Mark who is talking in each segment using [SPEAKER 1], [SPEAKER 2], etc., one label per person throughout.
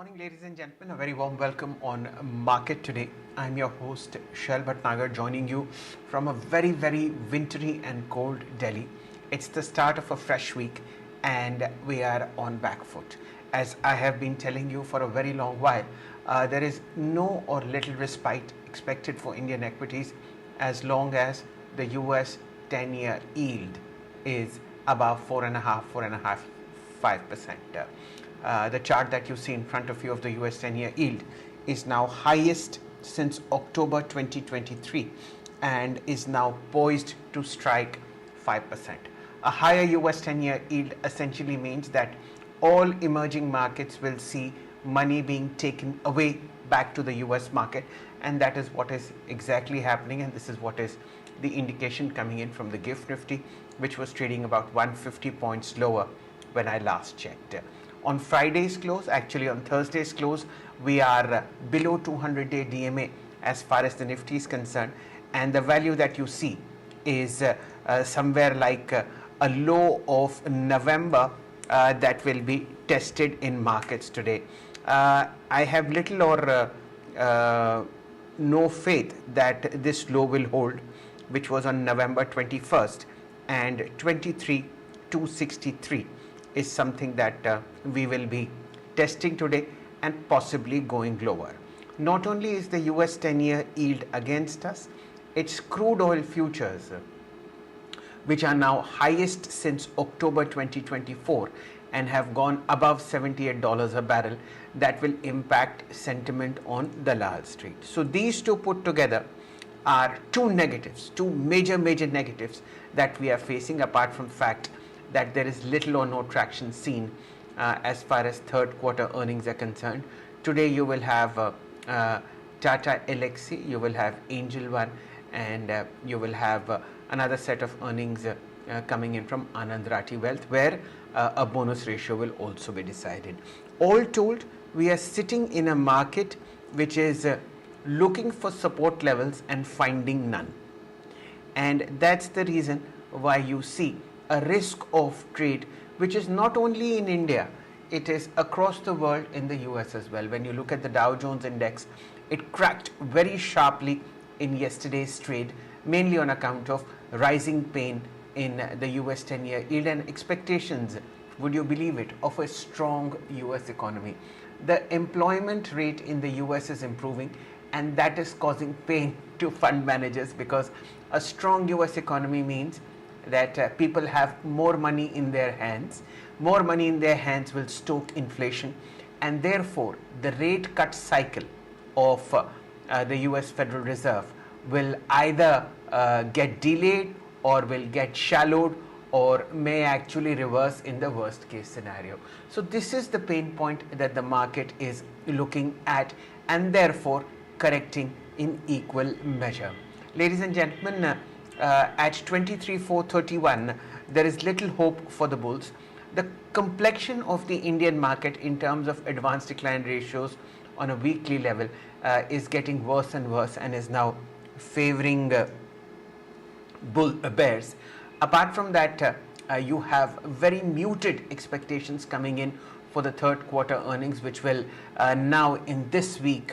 [SPEAKER 1] morning, ladies and gentlemen. A very warm welcome on Market Today. I'm your host, Shail Bhatnagar, joining you from a very, very wintry and cold Delhi. It's the start of a fresh week and we are on back foot. As I have been telling you for a very long while, there is no or little respite expected for Indian equities as long as the US 10-year yield is above 4.5%, 5%. The chart that you see in front of you of the US 10-year yield is now highest since October 2023 and is now poised to strike 5%. A higher US 10-year yield essentially means that all emerging markets will see money being taken away back to the US market, and that is what is exactly happening, and this is what is the indication coming in from the GIFT Nifty, which was trading about 150 points lower when I last checked. On Friday's close, actually on Thursday's close, we are below 200-day DMA as far as the Nifty is concerned, and the value that you see is somewhere like a low of November that will be tested in markets today. I have little or no faith that this low will hold, which was on November 21st, and 23,263 is something that we will be testing today and possibly going lower. Not only is the US 10-year yield against us, it's crude oil futures, which are now highest since October 2024 and have gone above $78 a barrel, that will impact sentiment on Dalal Street. So these two put together are two negatives, two major negatives that we are facing, apart from the fact that there is little or no traction seen as far as third quarter earnings are concerned. Today you will have Tata Elxsi, you will have Angel One, and you will have another set of earnings coming in from Anand Rathi Wealth, where a bonus ratio will also be decided. All told, we are sitting in a market which is looking for support levels and finding none. And that's the reason why you see a risk of trade, which is not only in India, it is across the world, in the US as well. When you look at the Dow Jones index, it cracked very sharply in yesterday's trade, mainly on account of rising pain in the US 10-year yield and expectations, would you believe it, of a strong US economy. The employment rate in the US is improving, and that is causing pain to fund managers, because a strong US economy means that people have more money in their hands. More money in their hands will stoke inflation, and therefore the rate cut cycle of the US Federal Reserve will either get delayed or will get shallowed, or may actually reverse in the worst case scenario. So this is the pain point that the market is looking at, and therefore correcting in equal measure. Ladies and gentlemen, at 23,431, there is little hope for the bulls. The complexion of the Indian market in terms of advanced decline ratios on a weekly level is getting worse and worse, and is now favoring bears. Apart from that, you have very muted expectations coming in for the third quarter earnings, which will now in this week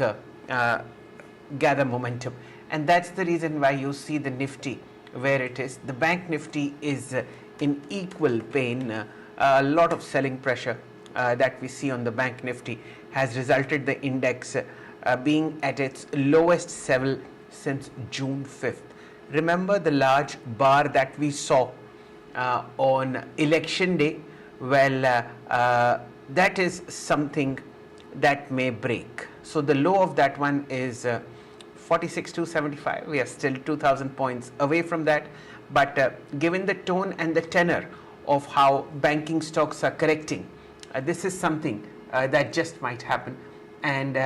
[SPEAKER 1] gather momentum. And that's the reason why you see the Nifty where it is. The Bank Nifty is in equal pain. A lot of selling pressure that we see on the Bank Nifty has resulted the index being at its lowest level since June 5th. Remember the large bar that we saw on election day? Well, that is something that may break. So the low of that one is 46,275. We are still 2,000 points away from that, but given the tone and the tenor of how banking stocks are correcting, this is something that just might happen. And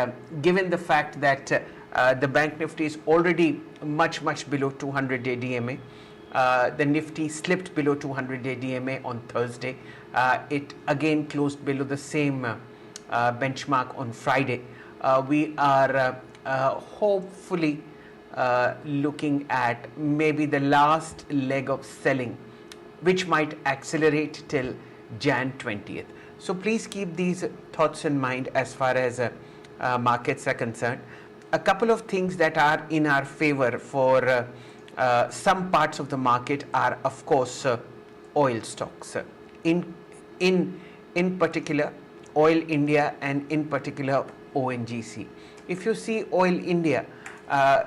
[SPEAKER 1] given the fact that the Bank Nifty is already much below 200-day DMA, the Nifty slipped below 200-day DMA on Thursday. It again closed below the same benchmark on Friday. We are hopefully looking at maybe the last leg of selling, which might accelerate till Jan 20th. So please keep these thoughts in mind as far as markets are concerned. A couple of things that are in our favor for some parts of the market are, of course, oil stocks. In in in particular, Oil India, and in particular ONGC. If you see Oil India,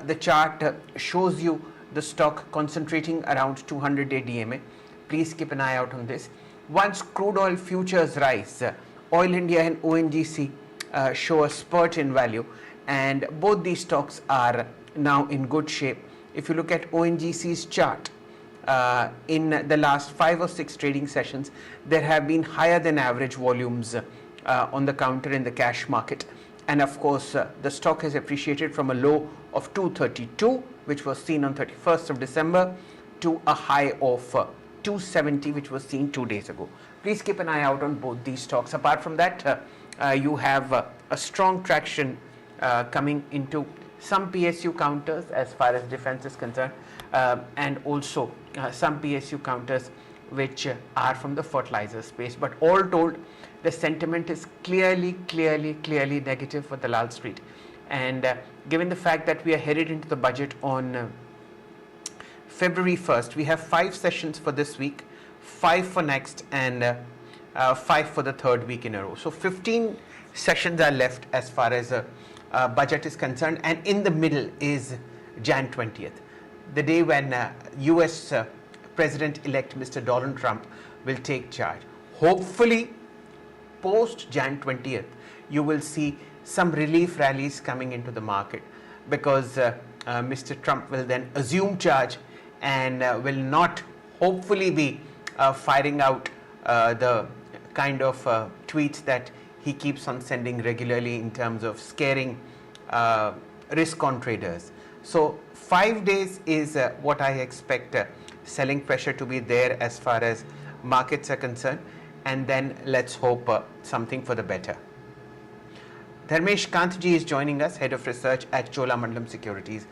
[SPEAKER 1] the chart shows you the stock concentrating around 200-day DMA. Please keep an eye out on this. Once crude oil futures rise, Oil India and ONGC show a spurt in value, and both these stocks are now in good shape. If you look at ONGC's chart, in the last 5 or 6 trading sessions, there have been higher than average volumes on the counter in the cash market, and of course the stock has appreciated from a low of 232, which was seen on 31st of December, to a high of 270, which was seen 2 days ago. Please keep an eye out on both these stocks. Apart from that, you have a strong traction coming into some PSU counters as far as defense is concerned, and also some PSU counters which are from the fertilizer space. But all told, the sentiment is clearly negative for Dalal Street. And given the fact that we are headed into the budget on February 1st, we have 5 sessions for this week, 5 for next, and 5 for the third week in a row. So 15 sessions are left as far as budget is concerned, and in the middle is Jan 20th, the day when US President-elect Mr. Donald Trump will take charge. Hopefully, post Jan 20th, you will see some relief rallies coming into the market, because Mr. Trump will then assume charge and will not hopefully be firing out the kind of tweets that he keeps on sending regularly in terms of scaring risk on traders. So 5 days is what I expect selling pressure to be there as far as markets are concerned, and then let's hope something for the better. Dharmesh Kantji is joining us, Head of Research at Cholamandalam Securities.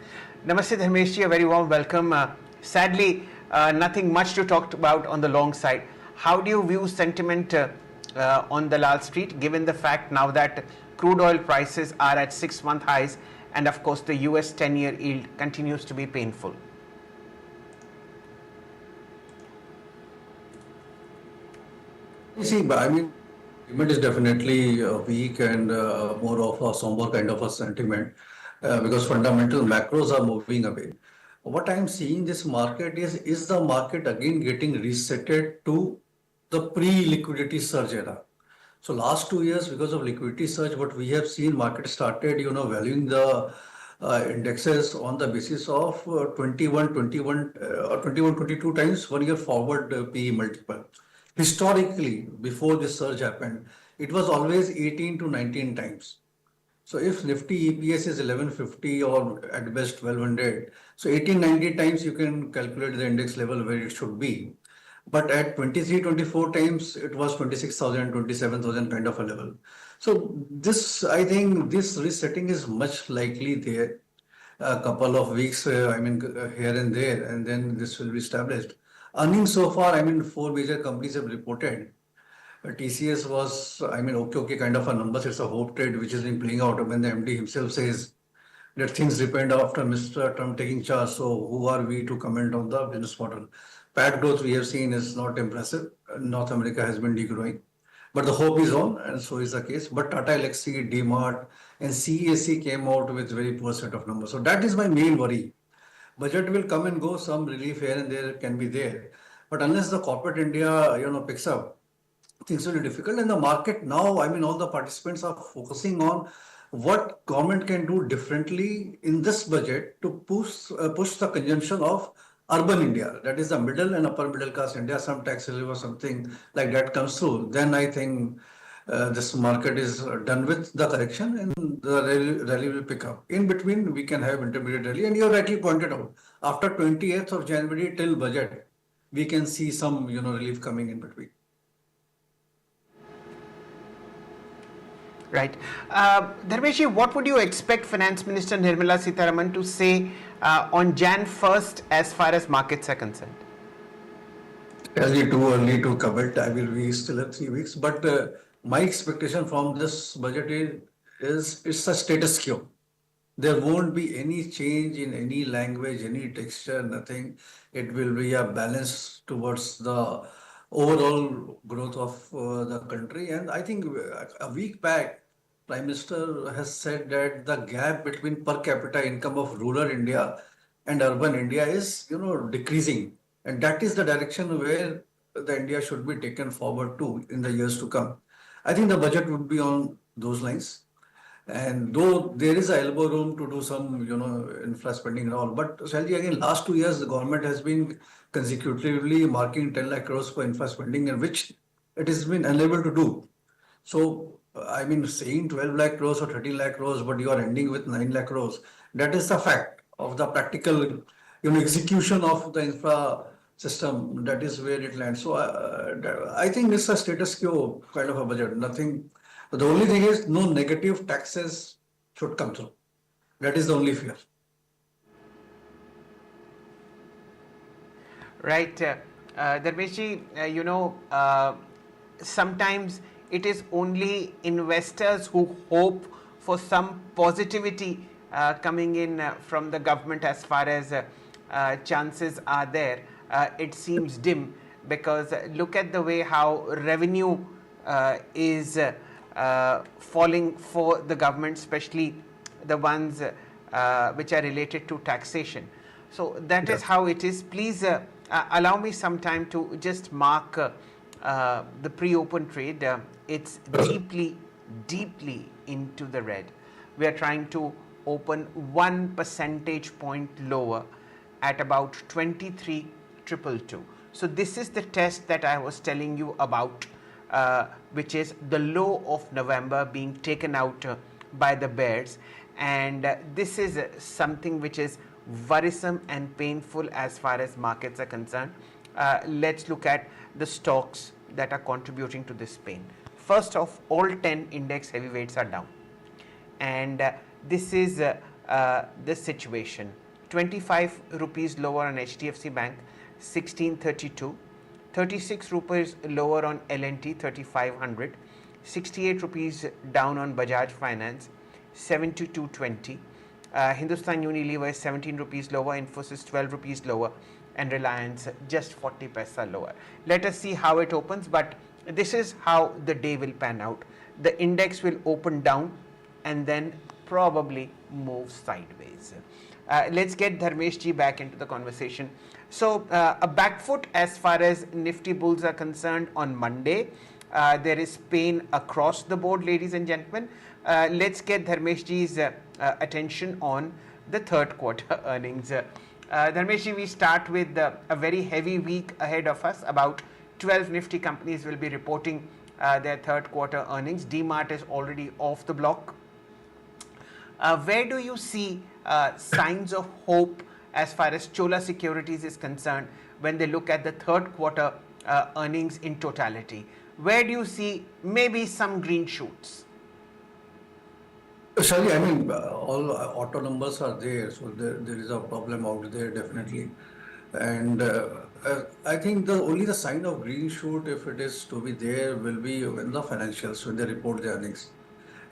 [SPEAKER 1] Namaste Dharmesh ji, a very warm welcome. Sadly, nothing much to talk about on the long side. How do you view sentiment on Dalal Street, given the fact now that crude oil prices are at 6-month highs, and of course the US 10-year yield continues to be painful?
[SPEAKER 2] You see, I mean, sentiment is definitely weak and more of a somber kind of a sentiment because fundamental macros are moving away. What I'm seeing this market is the market again getting resetted to the pre-liquidity surge era. So last 2 years, because of liquidity surge, what we have seen, market started, valuing the indexes on the basis of 22 times 1 year forward PE multiple. Historically, before this surge happened, it was always 18 to 19 times. So if Nifty EPS is 1150 or at best 1200, so 1890 times you can calculate the index level where it should be. But at 23, 24 times, it was 26,000, 27,000 kind of a level. So this, I think this resetting is much likely there. A couple of weeks, here and there, and then this will be established. Earnings so far, 4 major companies have reported. TCS was, okay kind of a numbers. It's a hope trade which has been playing out when the MD himself says that things depend after Mr. Trump taking charge. So who are we to comment on the business model? PAT growth we have seen is not impressive. North America has been degrowing. But the hope is on, and so is the case. But Tata Elxsi, DMart, and CESC came out with very poor set of numbers. So that is my main worry. Budget will come and go, some relief here and there can be there. But unless the corporate India, picks up, things will be difficult. And the market now, all the participants are focusing on what government can do differently in this budget to push the consumption of urban India, that is the middle and upper middle class India, some tax relief or something like that comes through. Then I think this market is done with the correction and the rally will pick up. In between, we can have intermediate rally. And you rightly pointed out, after 28th of January till budget, we can see some relief coming in between.
[SPEAKER 1] Right. Dharmesh, what would you expect Finance Minister Nirmala Sitharaman to say on Jan 1st as far as markets are concerned?
[SPEAKER 2] It'll be too early to comment. I will be still at 3 weeks. But my expectation from this budget is it's a status quo. There won't be any change in any language, any texture, nothing. It will be a balance towards the overall growth of the country. And I think a week back, Prime Minister has said that the gap between per capita income of rural India and urban India is, decreasing. And that is the direction where the India should be taken forward to in the years to come. I think the budget would be on those lines. And though there is a elbow room to do some, infra spending and all, but Shalji, again, last 2 years, the government has been consecutively marking 10 lakh crores for infra spending, and which it has been unable to do. So, I mean, saying 12 lakh crores or 13 lakh crores, but you are ending with 9 lakh crores, that is the fact of the practical, execution of the infra system. That is where it lands. So, I think it's a status quo kind of a budget. Nothing. The only thing is no negative taxes should come through. That is the only fear.
[SPEAKER 1] Right. Dharmeshji, sometimes it is only investors who hope for some positivity coming in from the government as far as chances are there. It seems dim because look at the way how revenue is falling for the government, especially the ones which are related to taxation. So that is
[SPEAKER 2] Yes.
[SPEAKER 1] how it is. Please allow me some time to just mark the pre-open trade. It's deeply, deeply into the red. We are trying to open 1 percentage point lower at about 23,222. So this is the test that I was telling you about, which is the low of November being taken out by the bears, and this is something which is worrisome and painful as far as markets are concerned. Let's look at the stocks that are contributing to this pain. First of all, 10 index heavyweights are down, and this is the situation. 25 rupees lower on HDFC Bank, 1632. 36 rupees lower on L&T, 3500. 68 rupees down on Bajaj Finance, 7220. Hindustan Unilever is 17 rupees lower, Infosys 12 rupees lower, and Reliance just 40 paisa lower. Let us see how it opens, but this is how the day will pan out. The index will open down and then probably move sideways. Let's get Dharmesh ji back into the conversation. So a back foot as far as Nifty bulls are concerned on Monday. There is pain across the board, ladies and gentlemen. Let's get Dharmesh ji's attention on the third quarter earnings. Dharmesh ji, we start with a very heavy week ahead of us. About 12 Nifty companies will be reporting their third quarter earnings. DMart is already off the block. Where do you see signs of hope as far as Chola Securities is concerned when they look at the third quarter earnings in totality? Where do you see maybe some green shoots?
[SPEAKER 2] Sorry, I mean, all auto numbers are there, so there is a problem out there definitely. And I think the sign of green shoot, if it is to be there, will be when the financials, when they report the earnings.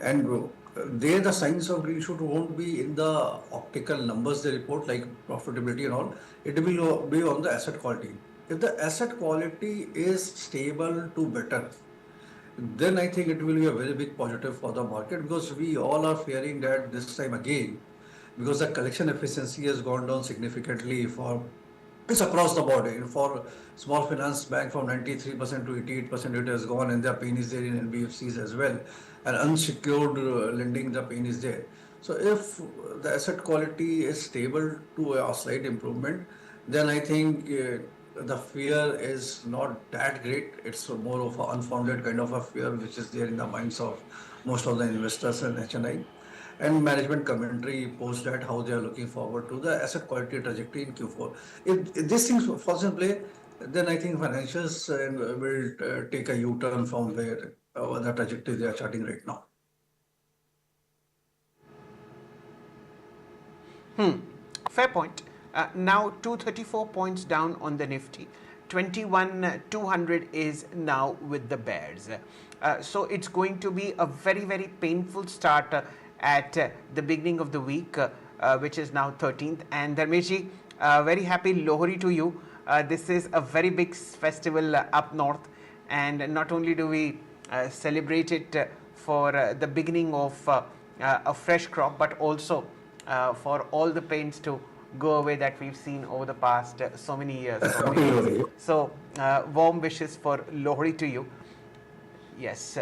[SPEAKER 2] And there, the signs of green shoot won't be in the optical numbers they report, like profitability and all. It will be on the asset quality. If the asset quality is stable to better, then I think it will be a very big positive for the market, because we all are fearing that this time again, because the collection efficiency has gone down significantly for it's across the board. For small finance bank from 93% to 88% it has gone, and the pain is there in NBFCs as well. And unsecured lending, the pain is there. So if the asset quality is stable to a slight improvement, then I think the fear is not that great. It's more of an unfounded kind of a fear which is there in the minds of most of the investors and HNI. And management commentary post that how they are looking forward to the asset quality trajectory in Q4. If this thing falls in play, then I think financials will take a U-turn from where the trajectory they are charting right now.
[SPEAKER 1] Fair point. Now 234 points down on the Nifty. 21,200 is now with the bears. So it's going to be a very, very painful start at the beginning of the week, which is now 13th. And Dharmesh, very happy Lohri to you. This is a very big festival up north, and not only do we celebrate it for the beginning of a fresh crop, but also for all the pains to go away that we've seen over the past so many years, so many days. So, warm wishes for Lohri to you. Yes.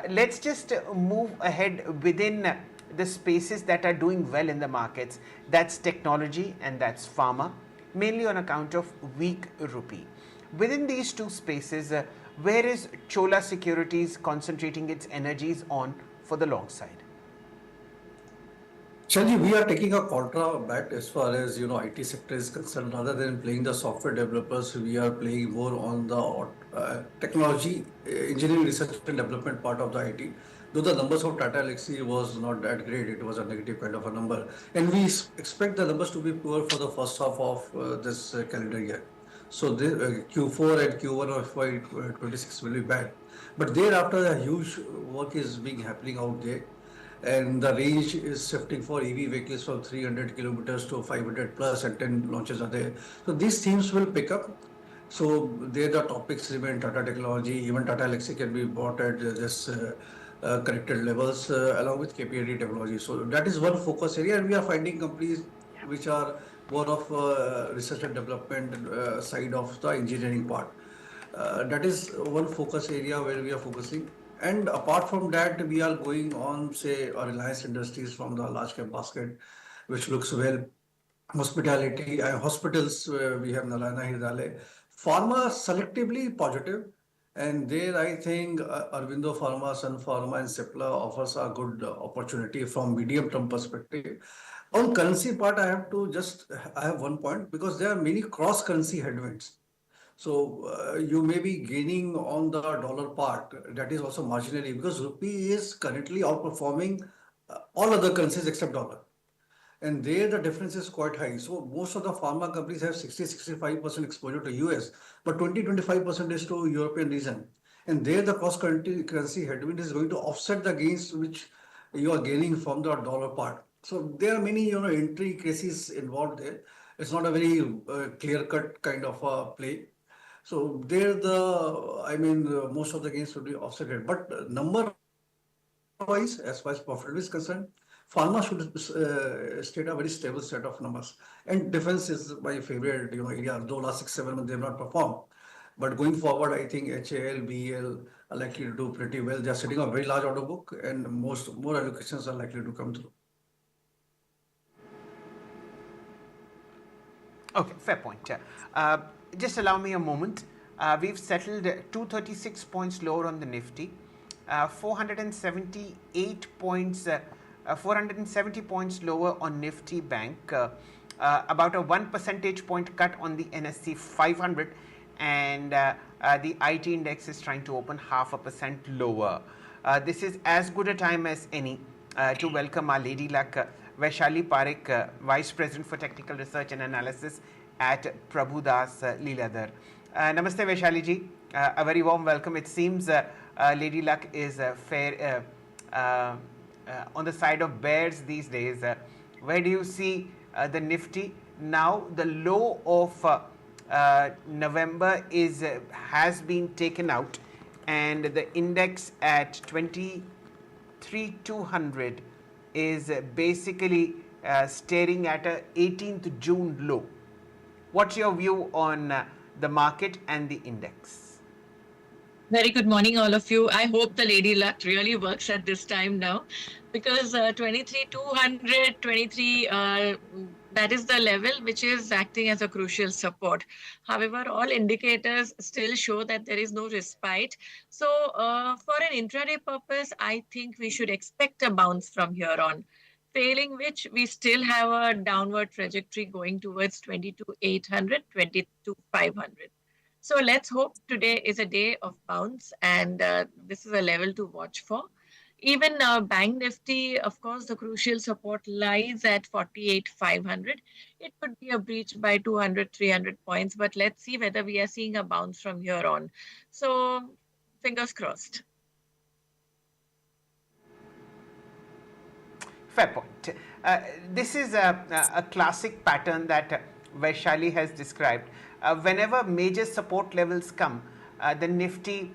[SPEAKER 1] Let's just move ahead within the spaces that are doing well in the markets. That's technology and that's pharma, mainly on account of weak rupee. Within these two spaces, where is Chola Securities concentrating its energies on for the long side?
[SPEAKER 2] Shanji, we are taking a contra bet as far as IT sector is concerned. Rather than playing the software developers, we are playing more on the technology, engineering, research and development part of the IT. Though the numbers of Tata Elxsi was not that great, it was a negative kind of a number, and we expect the numbers to be poor for the first half of this calendar year. So the Q4 and Q1 of FY26 will be bad, but thereafter a huge work is being happening out there, and the range is shifting for EV vehicles from 300 kilometers to 500 plus, and 10 launches are there. So these themes will pick up. So there the topics remain Tata Technology, even Tata Elxsi can be bought at this corrected levels along with KPIT technology. So that is one focus area, and we are finding companies which are more of research and development side of the engineering part. That is one focus area where we are focusing. And apart from that, we are going on, say, Reliance Industries from the large cap basket, which looks well. Hospitality, hospitals, we have Narayana Hrudayalaya. Pharma selectively positive, and there I think Arvindo Pharma, Sun Pharma, and Cipla offers a good opportunity from medium term perspective. On currency part, I have one point because there are many cross currency headwinds. So you may be gaining on the dollar part. That is also marginally because rupee is currently outperforming all other currencies except dollar. And there the difference is quite high. So most of the pharma companies have 65% exposure to US, but 20-25% is to European region. And there the cross currency headwind is going to offset the gains which you are gaining from the dollar part. So there are many intricacies involved there. It's not a very clear cut kind of a play. So there most of the gains will be offset. But number wise, as far as profit is concerned, pharma should state a very stable set of numbers. And defense is my favorite, area. Though last 6-7 months they have not performed. But going forward, I think HAL, BEL are likely to do pretty well. They are sitting on a very large order book, and more allocations are likely to come through.
[SPEAKER 1] Okay, fair point. Just allow me a moment. We've settled 236 points lower on the Nifty, 478 points, 470 points lower on Nifty Bank, about a 1 percentage point cut on the NSE 500, and the IT index is trying to open 0.5% lower. This is as good a time as any to welcome our Lady Luck, Vaishali Parekh, Vice President for Technical Research and Analysis at Prabhudas Leeladhar. Namaste Vaishali ji, a very warm welcome. It seems Lady Luck is on the side of bears these days. Where do you see the Nifty? Now the low of November has been taken out, and the index at 23,200 is basically staring at a 18th June low. What's your view on the market and the index?
[SPEAKER 3] Very good morning, all of you. I hope the Lady Luck really works at this time now, because 23,200, 23, that is the level which is acting as a crucial support. However, all indicators still show that there is no respite. So, for an intraday purpose, I think we should expect a bounce from here on. Failing which, we still have a downward trajectory going towards 22,800, 22,500. So let's hope today is a day of bounce, and this is a level to watch for. Even Bank Nifty, of course, the crucial support lies at 48,500. It could be a breach by 200, 300 points, but let's see whether we are seeing a bounce from here on. So, fingers crossed.
[SPEAKER 1] Fair point. This is a classic pattern that Vaishali has described. Whenever major support levels come, the Nifty,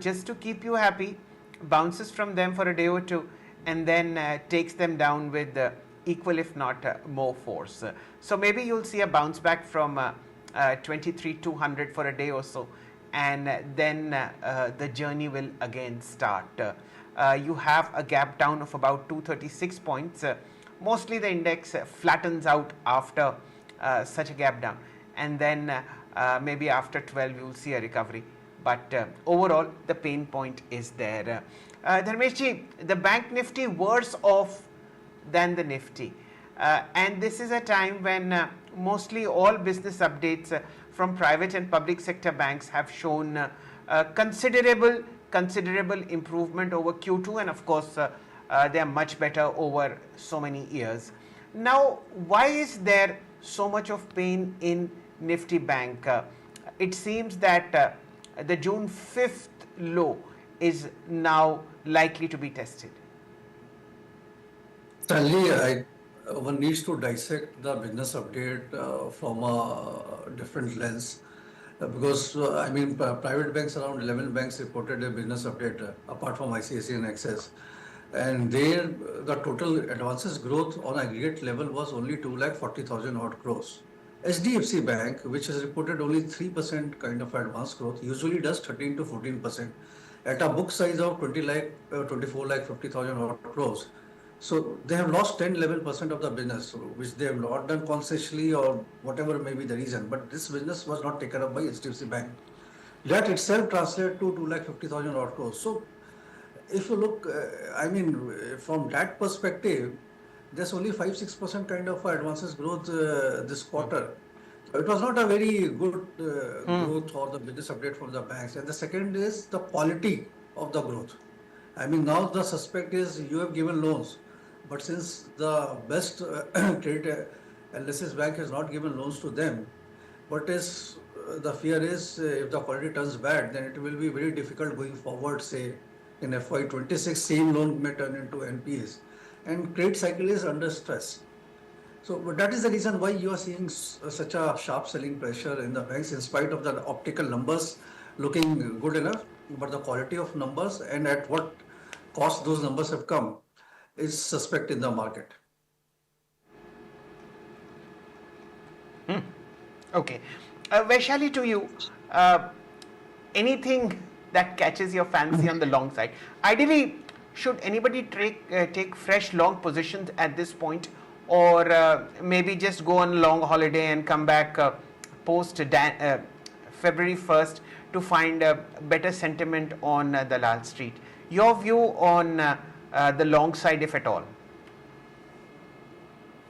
[SPEAKER 1] just to keep you happy, bounces from them for a day or two and then takes them down with equal, if not more force. So maybe you'll see a bounce back from 23,200 for a day or so, and then the journey will again start. You have a gap down of about 236 points. Mostly the index flattens out after such a gap down, and then maybe after 12 you will see a recovery. But overall, the pain point is there. Dharmeshji, the Bank Nifty worse off than the Nifty. And this is a time when mostly all business updates from private and public sector banks have shown considerable improvement over Q2, and of course they are much better over so many years. Now, why is there so much of pain in Nifty Bank? It seems that the June 5th low is now likely to be tested.
[SPEAKER 2] Stanley, one needs to dissect the business update from a different lens. Because, private banks, around 11 banks reported a business update apart from ICICI and Axis. And there, the total advances growth on aggregate level was only 2,40,000 odd crores. HDFC Bank, which has reported only 3% kind of advance growth, usually does 13 to 14% at a book size of 24 lakh 50,000 odd crores. So they have lost 10, 11% of the business, which they have not done consciously or whatever may be the reason. But this business was not taken up by HDFC Bank. That itself translated to 2,50,000 odd crores. So if you look, from that perspective, there's only 5-6% kind of advances growth this quarter. So it was not a very good growth or the business update from the banks. And the second is the quality of the growth. Now the suspect is you have given loans, but since the best credit analysis bank has not given loans to them, the fear is if the quality turns bad, then it will be very difficult going forward, say in FY26, same loan may turn into NPAs. And credit cycle is under stress. So that is the reason why you are seeing such a sharp selling pressure in the banks in spite of the optical numbers looking good enough, but the quality of numbers and at what cost those numbers have come is suspect in the market.
[SPEAKER 1] Okay. Vaishali, to you, anything that catches your fancy on the long side? Ideally, should anybody take fresh long positions at this point, or maybe just go on a long holiday and come back post February 1st to find better sentiment on the Lal Street? Your view on the long side, if at all?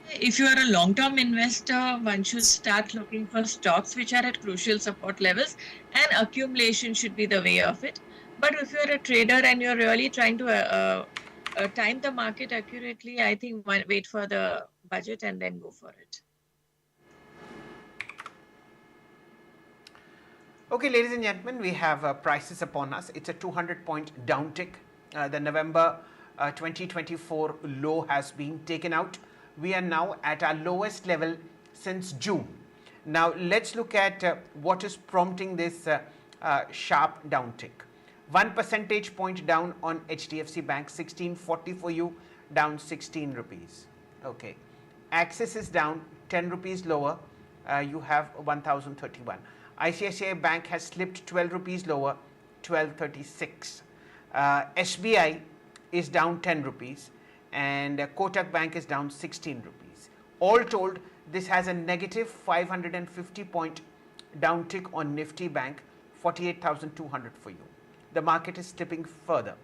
[SPEAKER 3] If you are a long-term investor, one should start looking for stocks which are at crucial support levels, and accumulation should be the way of it. But if you're a trader and you're really trying to time the market accurately, I think wait for the budget and then go for it.
[SPEAKER 1] Okay, ladies and gentlemen, we have prices upon us. It's a 200-point downtick. The November 2024 low has been taken out. We are now at our lowest level since June. Now, let's look at what is prompting this sharp downtick. 1 percentage point down on HDFC Bank, 1640 for you, down 16 rupees. Okay. Axis is down 10 rupees lower. You have 1031. ICICI Bank has slipped 12 rupees lower, 1236. SBI is down 10 rupees, and Kotak Bank is down 16 rupees. All told, this has a negative 550 point downtick on Nifty Bank, 48,200 for you. The market is slipping further.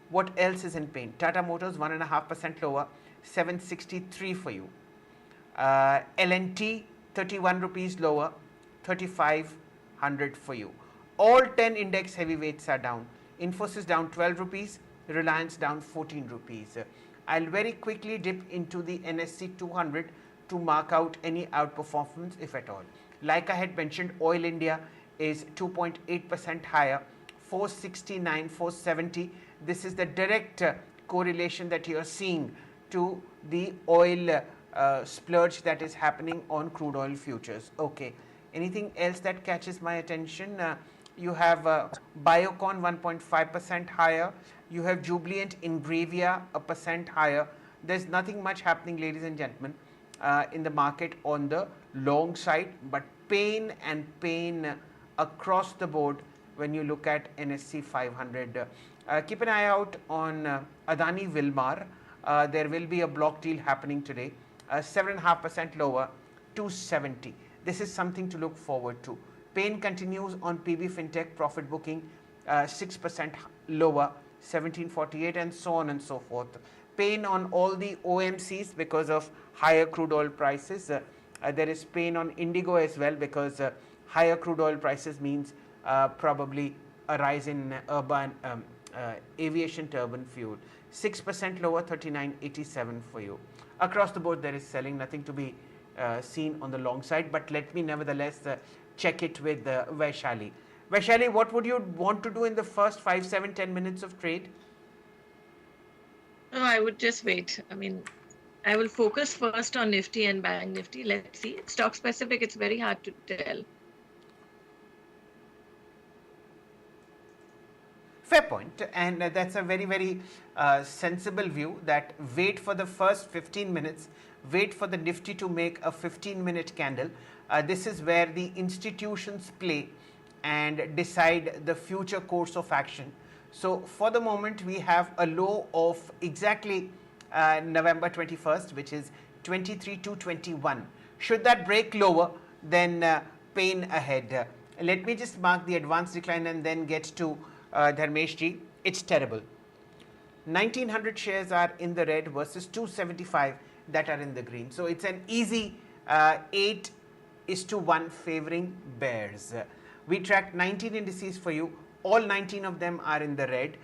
[SPEAKER 1] What else is in pain? Tata Motors 1.5% lower, 763 for you. L&T 31 rupees lower, 3,500 for you. All 10 index heavyweights are down. Infosys down 12 rupees, Reliance down 14 rupees. I'll very quickly dip into the NSE 200 to mark out any outperformance, if at all. Like I had mentioned, Oil India is 2.8% higher, 469, 470. This is the direct correlation that you are seeing to the oil splurge that is happening on crude oil futures. Okay. Anything else that catches my attention? You have Biocon 1.5% higher. You have Jubilant Ingravia a percent higher. There's nothing much happening, ladies and gentlemen, in the market on the long side, but pain and pain across the board when you look at NSE 500. Keep an eye out on Adani Wilmar. There will be a block deal happening today, 7.5% lower, 270. This is something to look forward to. Pain continues on PB Fintech profit booking, 6% lower, 1748, and so on and so forth. Pain on all the OMCs because of higher crude oil prices. There is pain on Indigo as well because higher crude oil prices means probably a rise in urban aviation turbine fuel. 6% lower, 39.87 for you. Across the board, there is selling, nothing to be seen on the long side, but let me nevertheless check it with Vaishali. Vaishali, what would you want to do in the first 5, 7, 10 minutes of trade?
[SPEAKER 3] No, I would just wait. I mean, I will focus first on Nifty and Bank Nifty. Let's see. Stock specific, it's very hard to tell.
[SPEAKER 1] Fair point, and that's a very, very sensible view that wait for the first 15 minutes, wait for the Nifty to make a 15-minute candle. This is where the institutions play and decide the future course of action. So for the moment, we have a low of exactly November 21st, which is 23,221. Should that break lower, then pain ahead. Let me just mark the advanced decline and then get to Dharmesh ji. It's terrible. 1900 shares are in the red versus 275 that are in the green. So it's an easy 8:1 favoring bears. We tracked 19 indices for you. All 19 of them are in the red.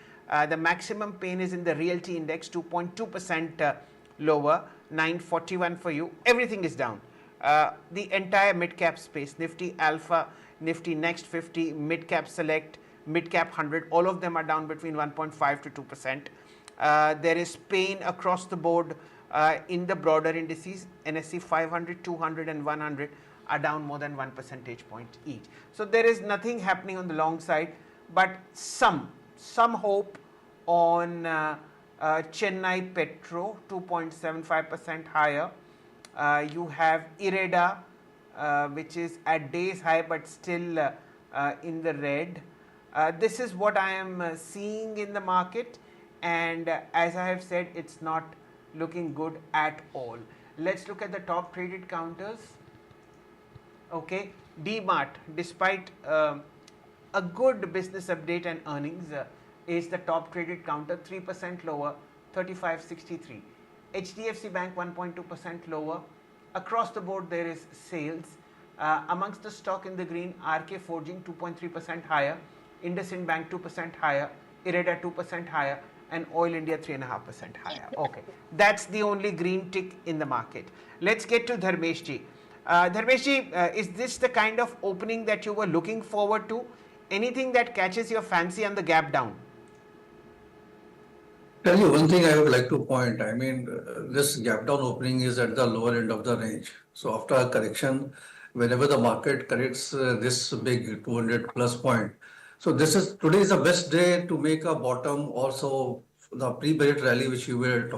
[SPEAKER 1] The maximum pain is in the realty index, 2.2% lower, 941 for you. Everything is down. The entire mid cap space, Nifty Alpha, Nifty Next 50, mid cap Select, mid cap 100, all of them are down between 1.5 to 2%. There is pain across the board in the broader indices. NSE 500, 200 and 100 are down more than 1 percentage point each. So there is nothing happening on the long side, but some hope on Chennai Petro, 2.75% higher. You have Ireda, which is at day's high but still in the red. This is what I am seeing in the market, and as I have said, it's not looking good at all. Let's look at the top traded counters. Okay, DMart, despite a good business update and earnings, is the top traded counter, 3% lower, 35.63. HDFC Bank 1.2% lower. Across the board there is sales. Amongst the stock in the green, RK Forging 2.3% higher, IndusInd Bank 2% higher, Ireda 2% higher, and Oil India 3.5% higher. Okay, that's the only green tick in the market. Let's get to Dharmesh ji. Dharmesh ji, is this the kind of opening that you were looking forward to? Anything that catches your fancy on the gap down?
[SPEAKER 2] Tell you one thing I would like to point. I mean, this gap down opening is at the lower end of the range. So after a correction, whenever the market corrects this big 200 plus point, so today is the best day to make a bottom. Also, the pre-Barrett rally which you were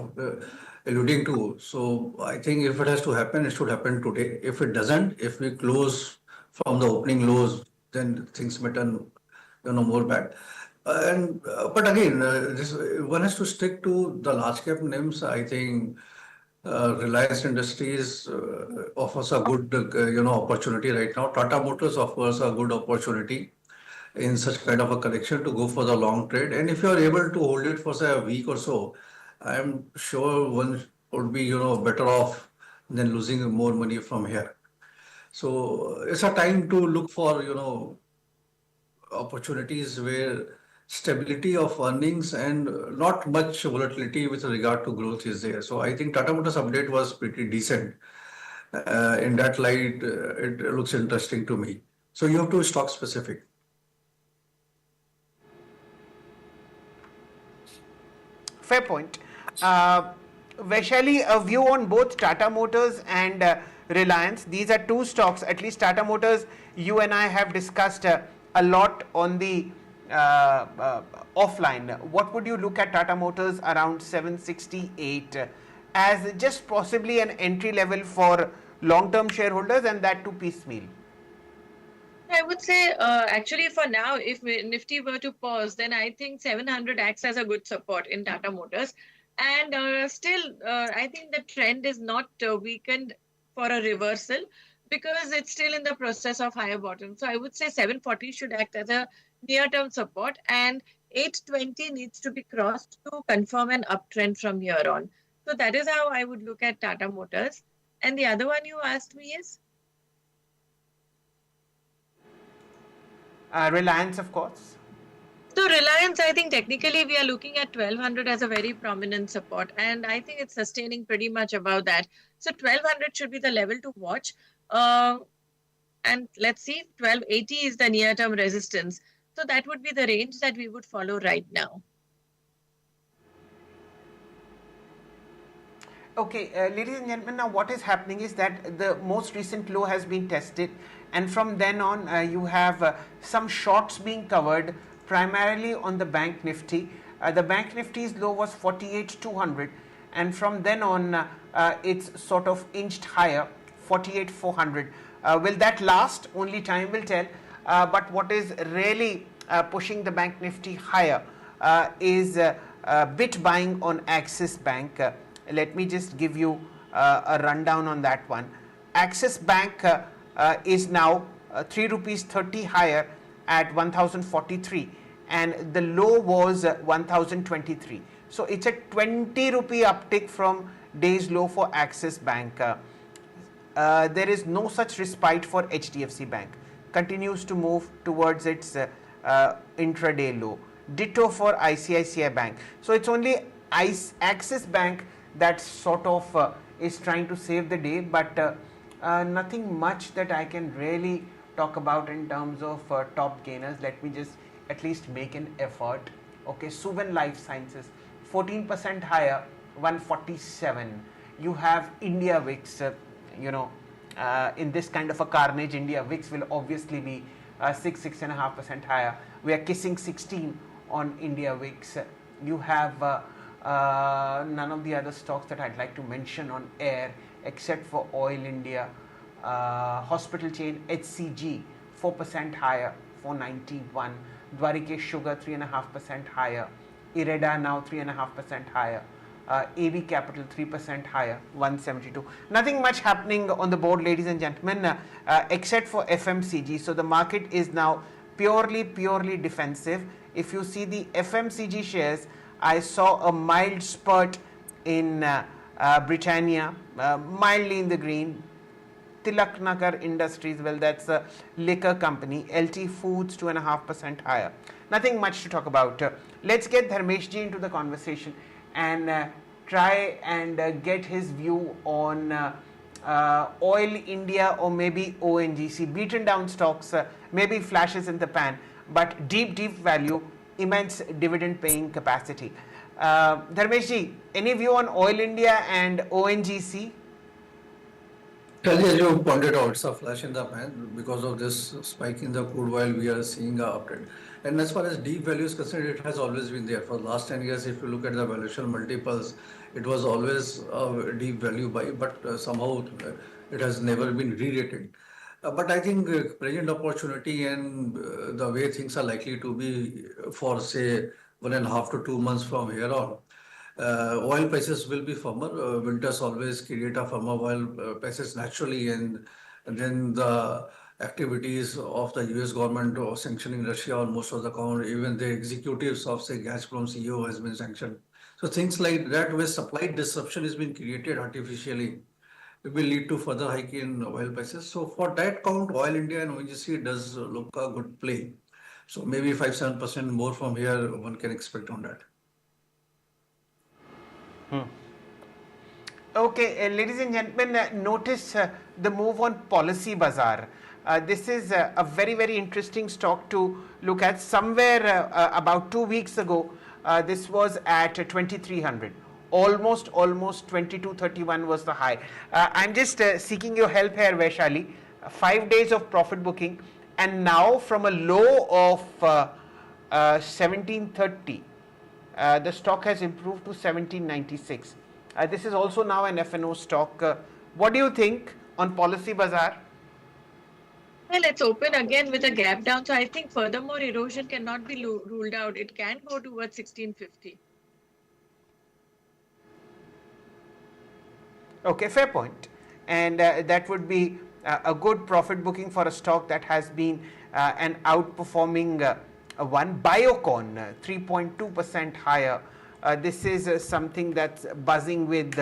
[SPEAKER 2] alluding to. So I think if it has to happen, it should happen today. If it doesn't, if we close from the opening lows, then things may turn, more bad. But again, this one has to stick to the large cap names. I think Reliance Industries offers a good, opportunity right now. Tata Motors offers a good opportunity in such kind of a correction to go for the long trade. And if you are able to hold it for say a week or so, I'm sure one would be, better off than losing more money from here. So it's a time to look for, opportunities where stability of earnings and not much volatility with regard to growth is there. So I think Tata Motors update was pretty decent. In that light, it looks interesting to me. So you have to stock specific.
[SPEAKER 1] Fair point. Vaishali, a view on both Tata Motors and Reliance. These are two stocks. At least Tata Motors, you and I have discussed a lot on the offline. What would you look at Tata Motors around 768 as just possibly an entry level for long-term shareholders, and that too piecemeal?
[SPEAKER 3] I would say, actually, for now, if Nifty were to pause, then I think 700 acts as a good support in Tata Motors. And still, I think the trend is not weakened for a reversal because it's still in the process of higher bottom. So I would say 740 should act as a near term support, and 820 needs to be crossed to confirm an uptrend from here on. So that is how I would look at Tata Motors. And the other one you asked me is?
[SPEAKER 1] Reliance, of course.
[SPEAKER 3] So Reliance, I think technically we are looking at 1200 as a very prominent support, and I think it's sustaining pretty much above that. So 1200 should be the level to watch. Uh, and let's see, 1280 is the near-term resistance. So that would be the range that we would follow right now.
[SPEAKER 1] Okay, ladies and gentlemen, now what is happening is that the most recent low has been tested, and from then on, you have some shorts being covered primarily on the Bank Nifty. The Bank Nifty's low was 48,200, and from then on, it's sort of inched higher, 48,400. Will that last? Only time will tell. But what is really pushing the Bank Nifty higher is bit buying on Axis Bank. Let me just give you a rundown on that one. Axis Bank is now 3 rupees 30 higher at 1043, and the low was 1023. So it's a 20 rupee uptick from day's low for Axis Bank. There is no such respite for HDFC Bank. Continues to move towards its intraday low. Ditto for ICICI Bank. So it's only Axis Bank that sort of is trying to save the day, but nothing much that I can really talk about in terms of top gainers. Let me just at least make an effort. Okay, Suven Life Sciences 14% higher, 147. You have India VIX, in this kind of a carnage, India VIX will obviously be 6.5% higher. We are kissing 16 on India VIX. You have none of the other stocks that I'd like to mention on air except for Oil India, hospital chain HCG 4% higher, 491. Dwarikesh Sugar 3.5% higher. Ireda now 3.5% higher. AV Capital 3% higher, 172. Nothing much happening on the board, ladies and gentlemen, except for FMCG. So the market is now purely defensive. If you see the FMCG shares, I saw a mild spurt in Britannia, mildly in the green. Tilak Nagar Industries, well, that's a liquor company. LT Foods 2.5% higher. Nothing much to talk about. Let's get Dharmeshji into the conversation and try and get his view on Oil India or maybe ONGC. Beaten down stocks, maybe flashes in the pan, but deep value, immense dividend paying capacity. Dharmeshji, any view on Oil India and ONGC?
[SPEAKER 2] Clearly, as you pointed out, it's a flash in the pan because of this spike in the crude oil. We are seeing a uptrend. And as far as deep value is concerned, it has always been there. For the last 10 years, if you look at the valuation multiples, it was always a deep value buy, but somehow it has never been re-rated. But I think present opportunity and the way things are likely to be for, say, 1.5 to 2 months from here on, oil prices will be firmer. Winters always create a firmer oil prices naturally, and then the activities of the US government or sanctioning Russia on most of the account, even the executives of, say, Gazprom CEO has been sanctioned. So things like that, where supply disruption has been created artificially, it will lead to further hike in oil prices. So for that count, Oil India and ONGC does look a good play. So maybe 5-7% more from here one can expect on that.
[SPEAKER 1] Okay, ladies and gentlemen, notice the move on Policy Bazaar. This is a very, very interesting stock to look at. Somewhere about 2 weeks ago, this was at 2300. Almost 2231 was the high. I'm just seeking your help here, Vaishali. 5 days of profit booking, and now from a low of 1730. The stock has improved to 1796. This is also now an FNO stock. What do you think on Policy Bazaar?
[SPEAKER 3] Well, it's open again with a gap down. So I think furthermore erosion cannot be ruled out. It can go towards 1650.
[SPEAKER 1] Okay, fair point. And that would be a good profit booking for a stock that has been an outperforming one. Biocon, 3.2% higher. This is something that's buzzing with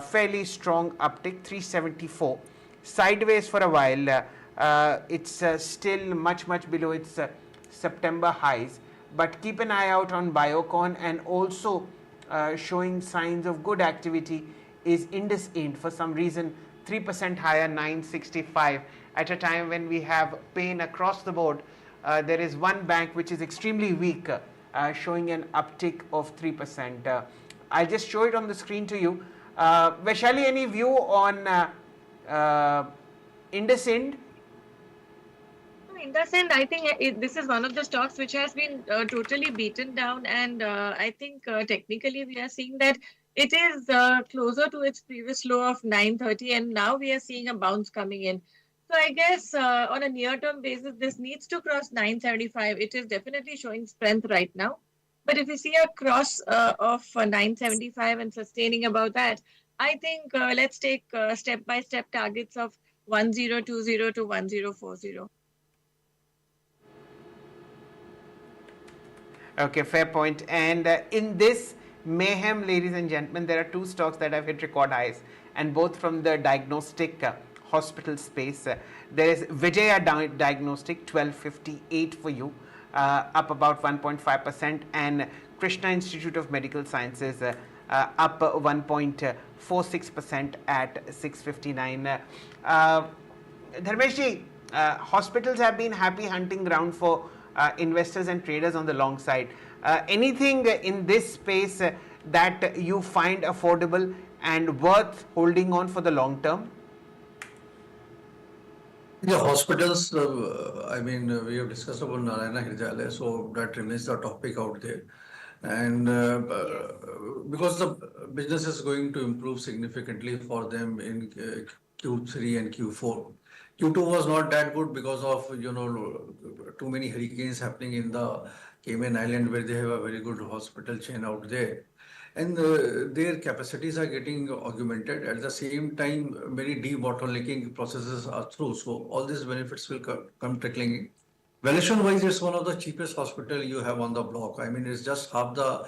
[SPEAKER 1] fairly strong uptick, 374. Sideways for a while. It's still much below its September highs. But keep an eye out on Biocon, and also showing signs of good activity is IndusInd. For some reason 3% higher, 965, at a time when we have pain across the board. There is one bank which is extremely weak, showing an uptick of 3%. I'll just show it on the screen to you. Vaishali, any view on IndusInd?
[SPEAKER 3] In the sense, I think this is one of the stocks which has been totally beaten down, and I think technically we are seeing that it is closer to its previous low of 930, and now we are seeing a bounce coming in. So I guess on a near-term basis, this needs to cross 975. It is definitely showing strength right now. But if you see a cross of 975 and sustaining above that, I think let's take step-by-step targets of 1020 to 1040.
[SPEAKER 1] Okay, fair point. And in this mayhem, ladies and gentlemen, there are two stocks that have hit record highs, and both from the diagnostic hospital space. There is Vijaya Diagnostic, 1258 for you, up about 1.5%, and Krishna Institute of Medical Sciences up 1.46% at 659. Dharmeshji, hospitals have been happy hunting ground for investors and traders on the long side. Anything in this space that you find affordable and worth holding on for the long term?
[SPEAKER 2] Yeah, hospitals, we have discussed about Narayana Hridayalaya, so that remains the topic out there. And because the business is going to improve significantly for them in Q3 and Q4. Q2 was not that good because of, too many hurricanes happening in the Cayman Island, where they have a very good hospital chain out there. And their capacities are getting augmented. At the same time, many debottlenecking processes are through. So all these benefits will come trickling in. Valuation wise, it's one of the cheapest hospital you have on the block. I mean, it's just half the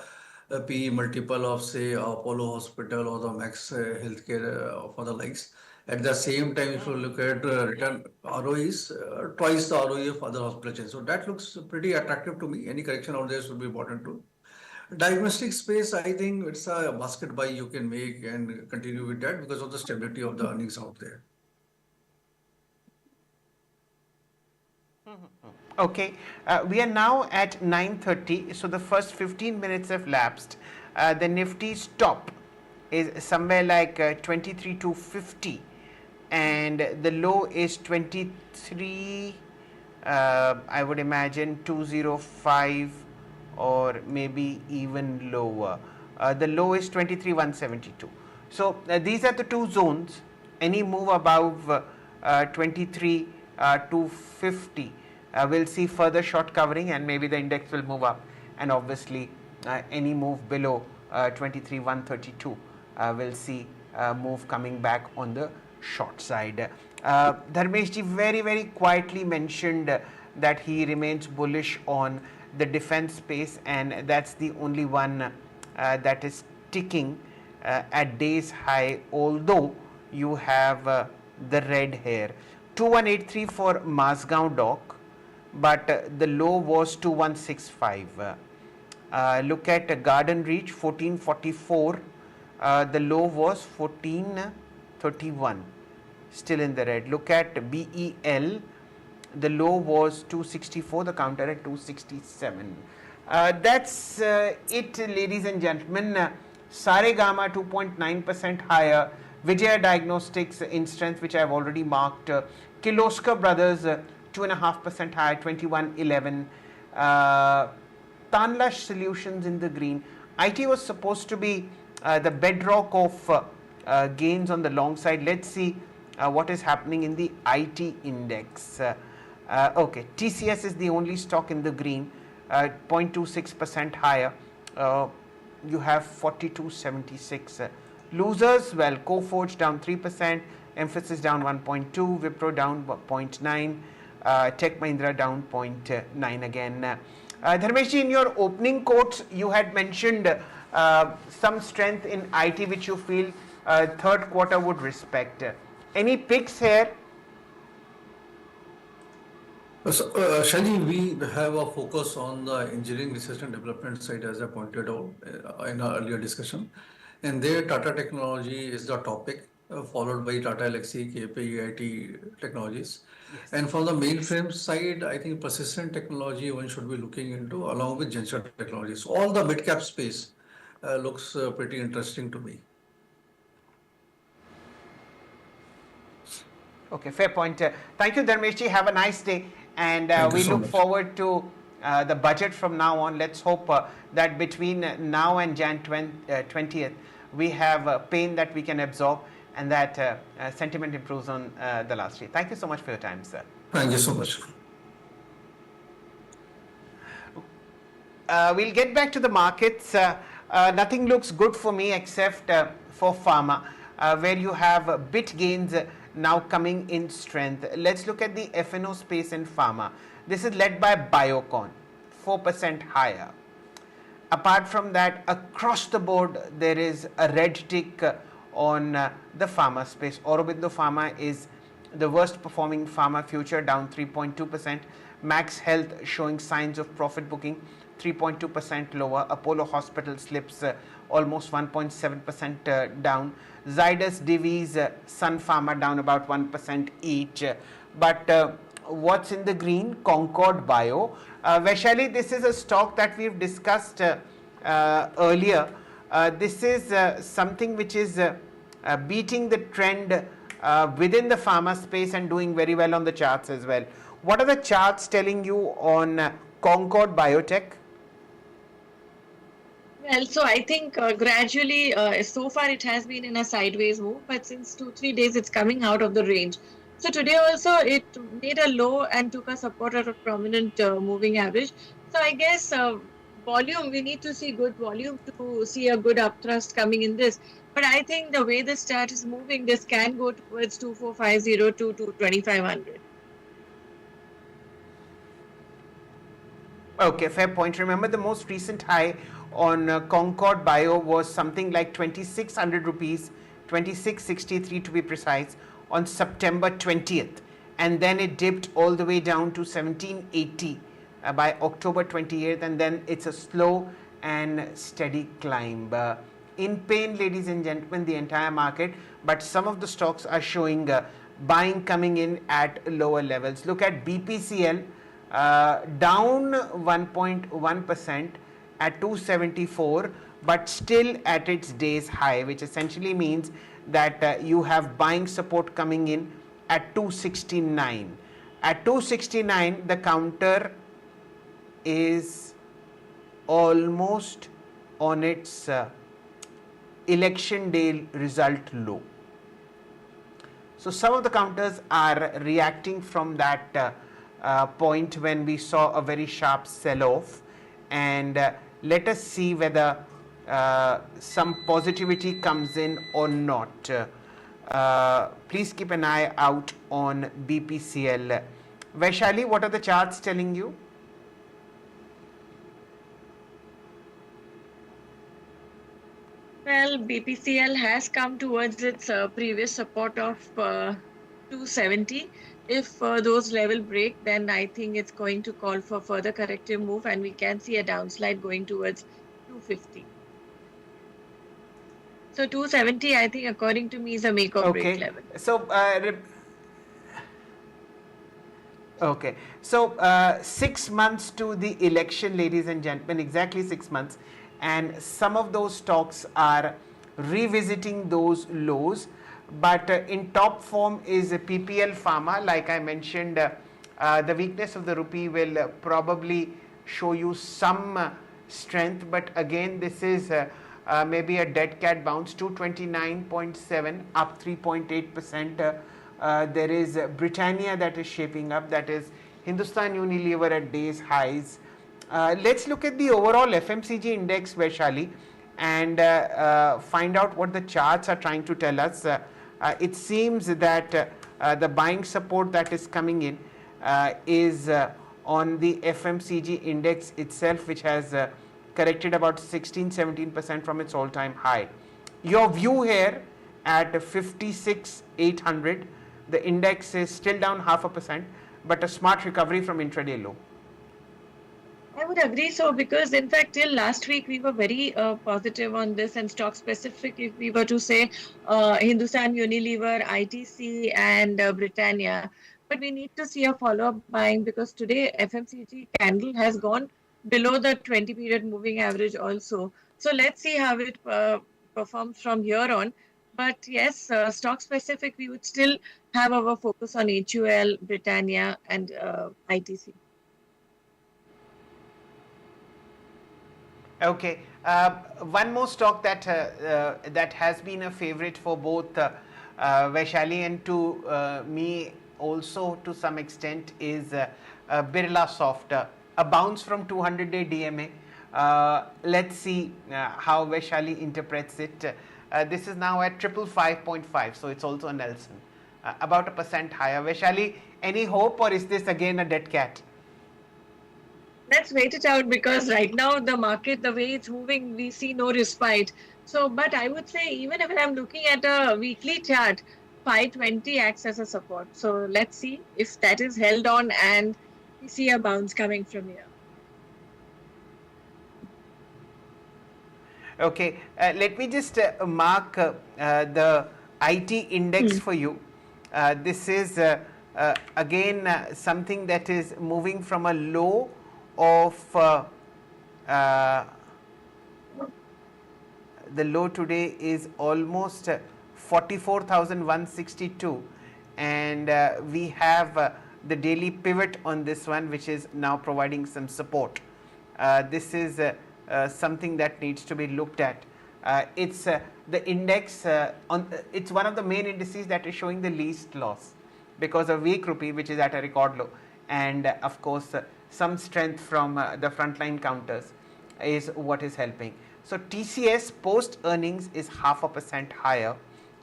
[SPEAKER 2] PE multiple of, say, Apollo Hospital or the Max Healthcare for the likes. At the same time, if you look at return ROE is twice the ROE of other hospital chains. So that looks pretty attractive to me. Any correction out there should be important too. Diagnostic space, I think it's a basket buy you can make and continue with that because of the stability of the earnings out there.
[SPEAKER 1] Okay, we are now at 9:30, so the first 15 minutes have lapsed. The Nifty's top is somewhere like 23,250, and the low is 23, I would imagine 205, or maybe even lower. The low is 23,172. So these are the two zones. Any move above 23,250 we'll see further short covering, and maybe the index will move up, and obviously any move below 23,132 we'll see move coming back on the short side. Dharmeshji very quietly mentioned that he remains bullish on the defense space, and that's the only one that is ticking at day's high, although you have the red hair. 2183 for Mazgaon Dock, but the low was 2165. Look at Garden Reach 1444. The low was 1431, still in the red. Look at BEL. The low was 264, the counter at 267. That's it, ladies and gentlemen. Saregama 2.9% higher. Vijaya Diagnostics in strength, which I've already marked. Kirloskar Brothers 2.5% higher, 2111. Tanlash Solutions in the green. IT was supposed to be the bedrock of gains on the long side. Let's see what is happening in the IT index. Okay, TCS is the only stock in the green, 0.26% higher. You have 4276. Losers, well, Coforge down 3%, Emphasis down 1.2, Wipro down 0.9, Tech Mahindra down 0.9 again. Dharmeshji, in your opening quotes, you had mentioned some strength in IT which you feel third quarter would respect. Any picks here?
[SPEAKER 2] Shaji, we have a focus on the engineering research and development side, as I pointed out in our earlier discussion. And there, Tata Technology is the topic, followed by Tata Elxsi, KPIT Technologies.
[SPEAKER 1] Yes.
[SPEAKER 2] And from the mainframe side, I think persistent technology one should be looking into, along with Genstar Technologies. All the mid-cap space looks pretty interesting to me.
[SPEAKER 1] Okay, fair point. Thank you, Dharmeshji. Have a nice day. And we look forward to the budget from now on. Let's hope that between now and Jan 20th, we have pain that we can absorb and that sentiment improves on the last day. Thank you so much for your time, sir.
[SPEAKER 2] Thank you so much.
[SPEAKER 1] We'll get back to the markets. Nothing looks good for me except for pharma, where you have bit gains now coming in strength. Let's look at the F&O space in pharma. This is led by Biocon, 4% higher. Apart from that, across the board, there is a red tick on the pharma space. Aurobindo Pharma is the worst performing pharma future, down 3.2%. Max Health showing signs of profit booking, 3.2% lower. Apollo Hospital slips almost 1.7% down. Zydus, Divi's, Sun Pharma down about 1% each. But what's in the green? Concord Bio. Vaishali, this is a stock that we've discussed earlier. This is something which is beating the trend within the pharma space and doing very well on the charts as well. What are the charts telling you on Concord Biotech?
[SPEAKER 3] Well, so I think gradually, so far it has been in a sideways move, but since 2-3 days it's coming out of the range. So today also it made a low and took a support at a prominent moving average. So I guess volume, we need to see good volume to see a good upthrust coming in this. But I think the way the chart is moving, this can go towards 2450 to 2500.
[SPEAKER 1] Okay, fair point. Remember, the most recent high on Concord Bio was something like 2600 rupees, 2663 to be precise, on September 20th. And then it dipped all the way down to 1780 by October 28th. And then it's a slow and steady climb. In pain, ladies and gentlemen, the entire market. But some of the stocks are showing buying coming in at lower levels. Look at BPCL. Down 1.1% at 274, but still at its day's high, which essentially means that you have buying support coming in at 269. At 269, the counter is almost on its election day result low. So some of the counters are reacting from that point when we saw a very sharp sell-off, and let us see whether some positivity comes in or not. Please keep an eye out on BPCL. Vaishali, what are the charts telling you?
[SPEAKER 3] Well, BPCL has come towards its previous support of 270. If those level break, then I think it's going to call for further corrective move, and we can see a downslide going towards 250. So 270, I think, according to me, is a make or break
[SPEAKER 1] Okay,
[SPEAKER 3] level.
[SPEAKER 1] so okay, so 6 months to the election, ladies and gentlemen, exactly 6 months, and some of those stocks are revisiting those lows. But in top form is PPL Pharma. Like I mentioned, the weakness of the rupee will probably show you some strength, but again, this is maybe a dead cat bounce. 229.7 up 3.8%. There is Britannia that is shaping up, that is Hindustan Unilever at day's highs. Let's look at the overall FMCG index, Vaishali, and find out what the charts are trying to tell us. It seems that the buying support that is coming in is on the FMCG index itself, which has corrected about 16-17% from its all-time high. Your view here at 56,800, the index is still down 0.5%, but a smart recovery from intraday low.
[SPEAKER 3] I would agree so, because in fact till last week we were very positive on this, and stock specific, if we were to say Hindustan Unilever, ITC and Britannia. But we need to see a follow-up buying, because today FMCG candle has gone below the 20 period moving average also. So let's see how it performs from here on. But yes, stock specific, we would still have our focus on HUL, Britannia and ITC.
[SPEAKER 1] Okay, one more stock that that has been a favorite for both Vaishali and to me also to some extent is Birla Soft. A bounce from 200-day DMA. Let's see how Vaishali interprets it. This is now at 555.5, so it's also a Nelson. About 1% higher. Vaishali, any hope, or is this again a dead cat?
[SPEAKER 3] Let's wait it out, because right now the market, the way it's moving, we see no respite. So, but I would say, even if I'm looking at a weekly chart, 520 acts as a support. So let's see if that is held on and we see a bounce coming from here.
[SPEAKER 1] Okay, let me just mark the IT index for you. This is again something that is moving from a low of the low today is almost 44,162, and we have the daily pivot on this one, which is now providing some support. This is something that needs to be looked at. It's the index it's one of the main indices that is showing the least loss because of weak rupee, which is at a record low, and of course some strength from the frontline counters is what is helping. So TCS post earnings is 0.5% higher.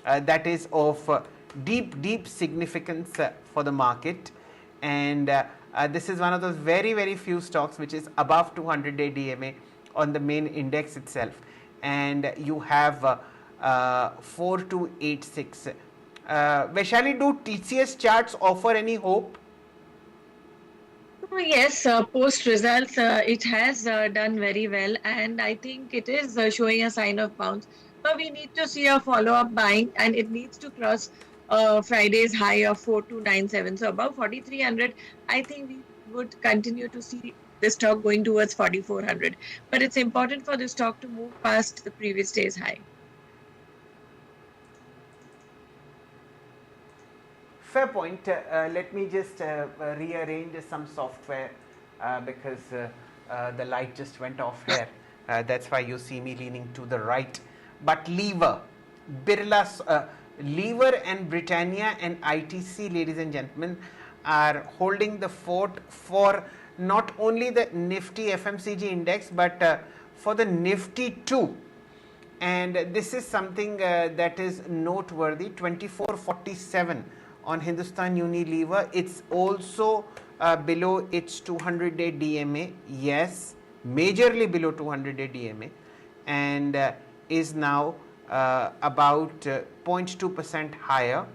[SPEAKER 1] That is of deep significance for the market, and this is one of those very few stocks which is above 200-day DMA on the main index itself, and you have 4286. Vaishali, do TCS charts offer any hope?
[SPEAKER 3] Oh, yes, post results, it has done very well, and I think it is showing a sign of bounce. But we need to see a follow-up buying, and it needs to cross Friday's high of 4297. So above 4300, I think we would continue to see the stock going towards 4400. But it's important for the stock to move past the previous day's high.
[SPEAKER 1] Fair point. Let me just rearrange some software because the light just went off here. That's why you see me leaning to the right. But Lever, Lever and Britannia and ITC, ladies and gentlemen, are holding the fort for not only the Nifty FMCG index but for the Nifty too. And this is something that is noteworthy. 2447 on Hindustan Unilever. It's also below its 200-day DMA. Yes, majorly below 200-day DMA, and is now about 0.2% higher.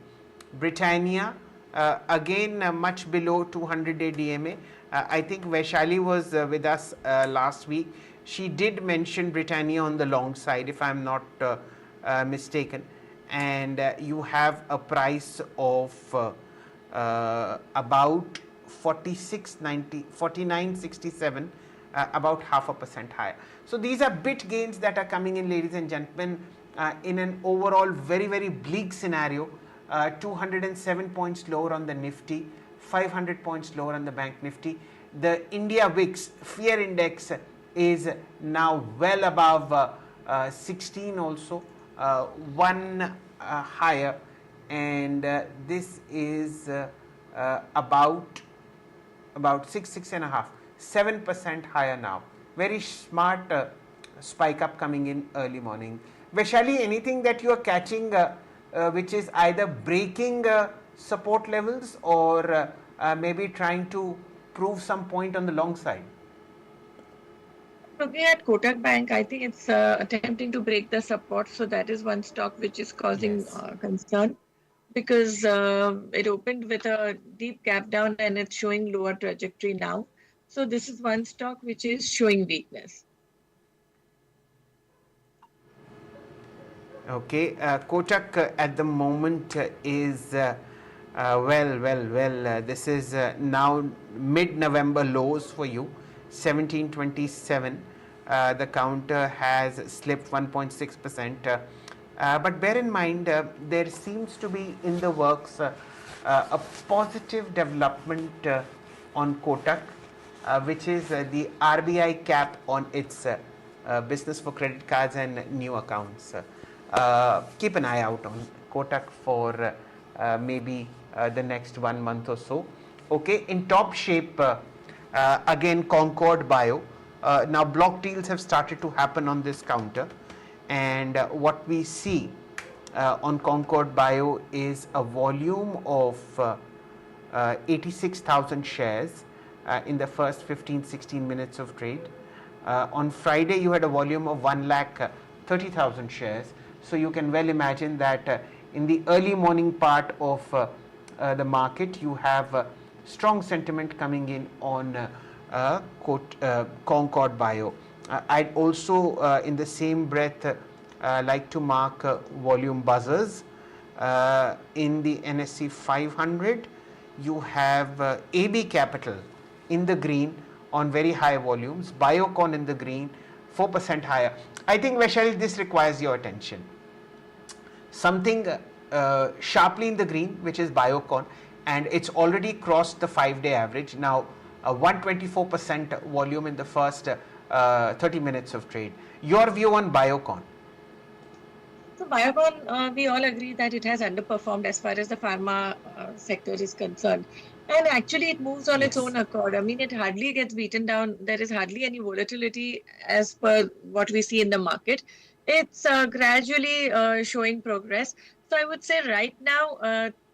[SPEAKER 1] Britannia again much below 200-day DMA. I think Vaishali was with us last week. She did mention Britannia on the long side, if I'm not mistaken, and you have a price of about 46.90, 49.67, about 0.5% higher. So these are bit gains that are coming in, ladies and gentlemen, in an overall very, very bleak scenario. 207 points lower on the Nifty, 500 points lower on the Bank Nifty. The India VIX fear index is now well above 16 also, one higher, and this is about 6.5, 7% higher now. Very smart spike up coming in early morning. Vaishali, anything that you are catching which is either breaking support levels or maybe trying to prove some point on the long side?
[SPEAKER 3] Looking at Kotak Bank, I think it's attempting to break the support. So that is one stock which is causing
[SPEAKER 1] Yes.
[SPEAKER 3] concern, because it opened with a deep gap down and it's showing lower trajectory now. So this is one stock which is showing weakness.
[SPEAKER 1] Okay, Kotak at the moment is this is now mid-November lows for you, 1727. The counter has slipped 1.6%. But bear in mind, there seems to be in the works a positive development on Kotak, which is the RBI cap on its business for credit cards and new accounts. Keep an eye out on Kotak for maybe the next 1 month or so. Okay, in top shape, again Concord Bio. Now block deals have started to happen on this counter, and what we see on Concord Bio is a volume of 86,000 shares in the first 15-16 minutes of trade. On Friday you had a volume of 1,30,000 shares. So you can well imagine that in the early morning part of the market, you have strong sentiment coming in on Concord Bio. I'd also, in the same breath, like to mark volume buzzers. In the NSE 500, you have AB Capital in the green on very high volumes, Biocon in the green, 4% higher. I think, Vaishali, this requires your attention. Something sharply in the green, which is Biocon, and it's already crossed the 5-day average. Now, 124% volume in the first 30 minutes of trade. Your view on Biocon?
[SPEAKER 3] So Biocon, we all agree that it has underperformed as far as the pharma sector is concerned. And actually, it moves on its
[SPEAKER 1] Yes.
[SPEAKER 3] own accord. I mean, it hardly gets beaten down. There is hardly any volatility as per what we see in the market. It's gradually showing progress. So I would say right now,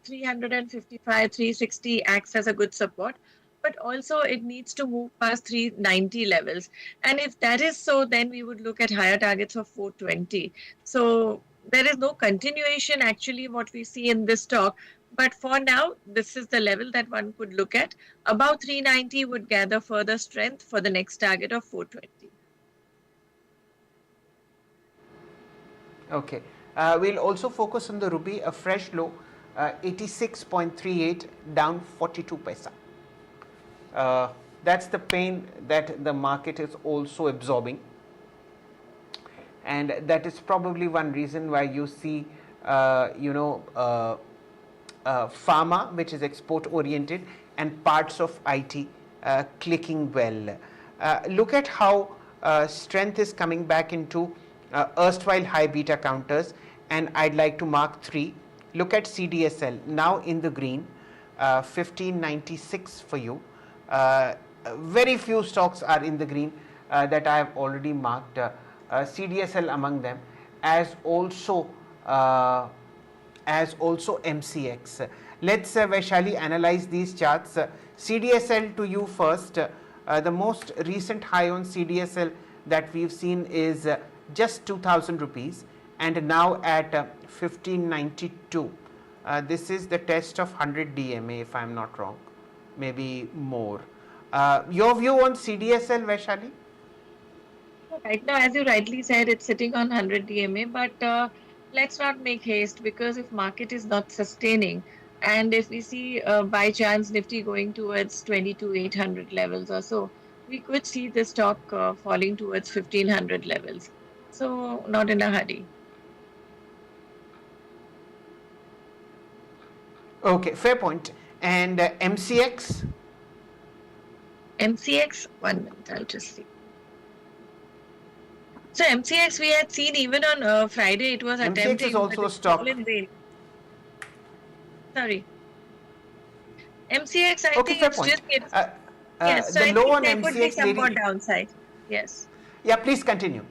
[SPEAKER 3] 355, 360 acts as a good support. But also, it needs to move past 390 levels. And if that is so, then we would look at higher targets of 420. So there is no continuation actually what we see in this stock, but for now this is the level that one could look at. About 390 would gather further strength for the next target of 420.
[SPEAKER 1] Okay, we'll also focus on the rupee, a fresh low, 86.38, down 42 paisa. That's the pain that the market is also absorbing, and that is probably one reason why you see pharma, which is export oriented, and parts of IT clicking well. Look at how strength is coming back into erstwhile high beta counters, and I'd like to mark 3. Look at CDSL, now in the green, 1596 for you. Very few stocks are in the green that I have already marked, CDSL among them, as also MCX. Let's Vaishali analyze these charts. CDSL to you first. The most recent high on CDSL that we've seen is just 2,000 rupees, and now at 1592. This is the test of 100 DMA, if I'm not wrong, maybe more. Your view on CDSL, Vaishali?
[SPEAKER 3] Right now, as you rightly said, it's sitting on 100 DMA, but let's not make haste, because if market is not sustaining, and if we see by chance Nifty going towards 22,800 levels or so, we could see the stock falling towards 1,500 levels. So not in a hurry.
[SPEAKER 1] Okay, fair point. And MCX?
[SPEAKER 3] MCX, 1 minute, I'll just see. So MCX, we had seen even on Friday, it was
[SPEAKER 1] MCX is
[SPEAKER 3] attempting, but
[SPEAKER 1] also a
[SPEAKER 3] it's all
[SPEAKER 1] stock.
[SPEAKER 3] in vain. Sorry. MCX, I
[SPEAKER 1] Okay,
[SPEAKER 3] think
[SPEAKER 1] fair
[SPEAKER 3] it's
[SPEAKER 1] point.
[SPEAKER 3] just, yes, so
[SPEAKER 1] The
[SPEAKER 3] I
[SPEAKER 1] low
[SPEAKER 3] think
[SPEAKER 1] on
[SPEAKER 3] there could be
[SPEAKER 1] MCX,
[SPEAKER 3] some more
[SPEAKER 1] lady.
[SPEAKER 3] downside. Yes.
[SPEAKER 1] Yeah, please continue.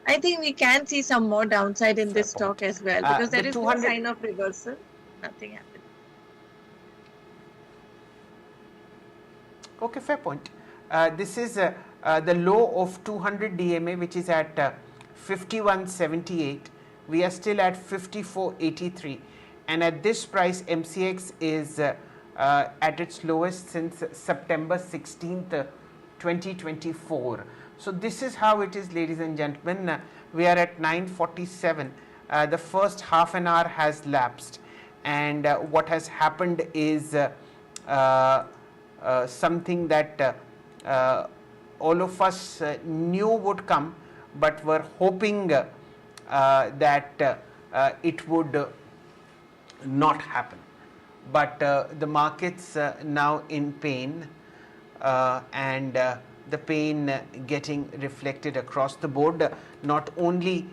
[SPEAKER 3] I think we can see some more downside in
[SPEAKER 1] Fair
[SPEAKER 3] this stock
[SPEAKER 1] point.
[SPEAKER 3] as well, because
[SPEAKER 1] The
[SPEAKER 3] there is no
[SPEAKER 1] 200.
[SPEAKER 3] sign of reversal. Nothing happened.
[SPEAKER 1] Okay, fair point. This is the low of 200 DMA, which is at 51.78. We are still at 54.83, and at this price, MCX is at its lowest since September 16th, 2024. So this is how it is, ladies and gentlemen. We are at 9:47. The first half an hour has lapsed, and what has happened is something that all of us knew would come, but were hoping that it would not happen. But the markets now in pain, and the pain getting reflected across the board, not only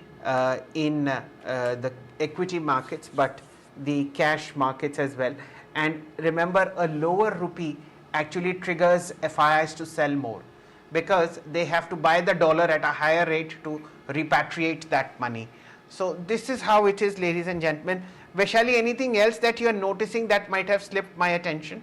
[SPEAKER 1] in the equity markets but the cash markets as well. And remember, a lower rupee actually triggers FIIs to sell more, because they have to buy the dollar at a higher rate to repatriate that money. So this is how it is, ladies and gentlemen. Vaishali, anything else that you are noticing that might have slipped my attention?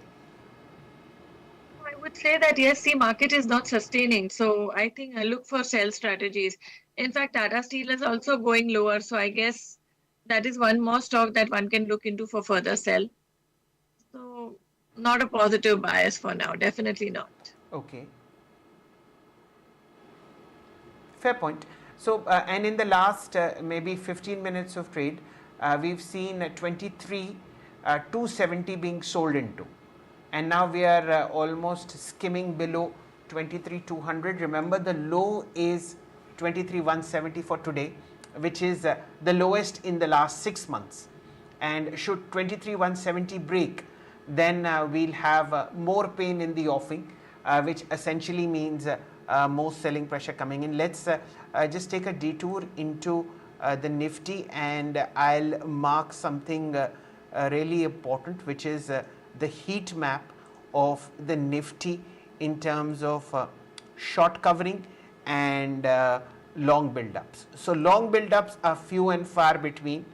[SPEAKER 3] I would say that yes, the market is not sustaining. So I think I look for sell strategies. In fact, Tata Steel is also going lower. So I guess that is one more stock that one can look into for further sell. So not a positive bias for now. Definitely not.
[SPEAKER 1] Okay, fair point. So, and in the last maybe 15 minutes of trade, we've seen 23 270 being sold into, and now we are almost skimming below 23 200. Remember, the low is 23 170 for today, which is the lowest in the last 6 months. And should 23 170 break, then we'll have more pain in the offing, which essentially means more selling pressure coming in. Let's just take a detour into the Nifty, and I'll mark something really important, which is the heat map of the Nifty in terms of short covering and long build-ups. So long build-ups are few and far between.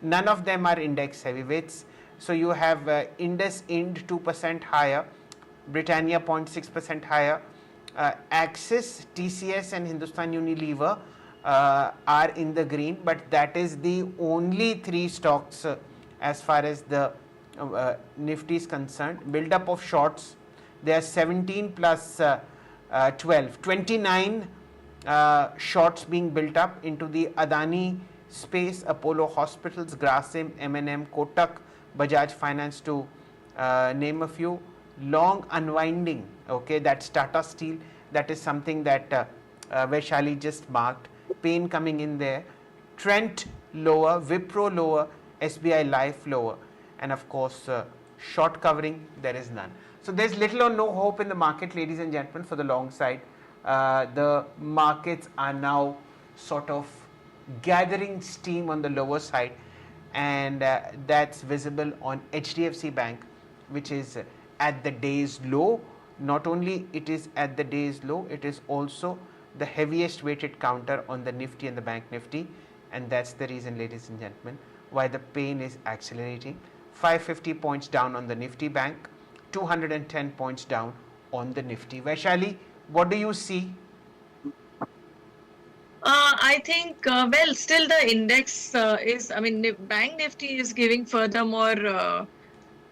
[SPEAKER 1] None of them are index heavyweights. So you have Indus Ind 2% higher, Britannia 0.6% higher, Axis, TCS and Hindustan Unilever are in the green, but that is the only three stocks as far as the Nifty is concerned. Build up of shorts, there are 17 plus 12, 29 shorts being built up into the Adani space, Apollo Hospitals, Grasim, M&M, Kotak, Bajaj Finance, to name a few. Long unwinding, okay, that's Tata Steel. That is something that Vaishali just marked. Pain coming in there. Trent lower, Wipro lower, SBI Life lower, and of course short covering, there is none. So there's little or no hope in the market, ladies and gentlemen, for the long side. The markets are now sort of gathering steam on the lower side, and that's visible on HDFC Bank, which is at the day's low. Not only it is at the day's low, it is also the heaviest weighted counter on the Nifty and the Bank Nifty, and that's the reason, ladies and gentlemen, why the pain is accelerating. 550 points down on the Nifty Bank, 210 points down on the Nifty. Vaishali, what do you see?
[SPEAKER 3] I think, well, still the index is, I mean, Bank Nifty is giving furthermore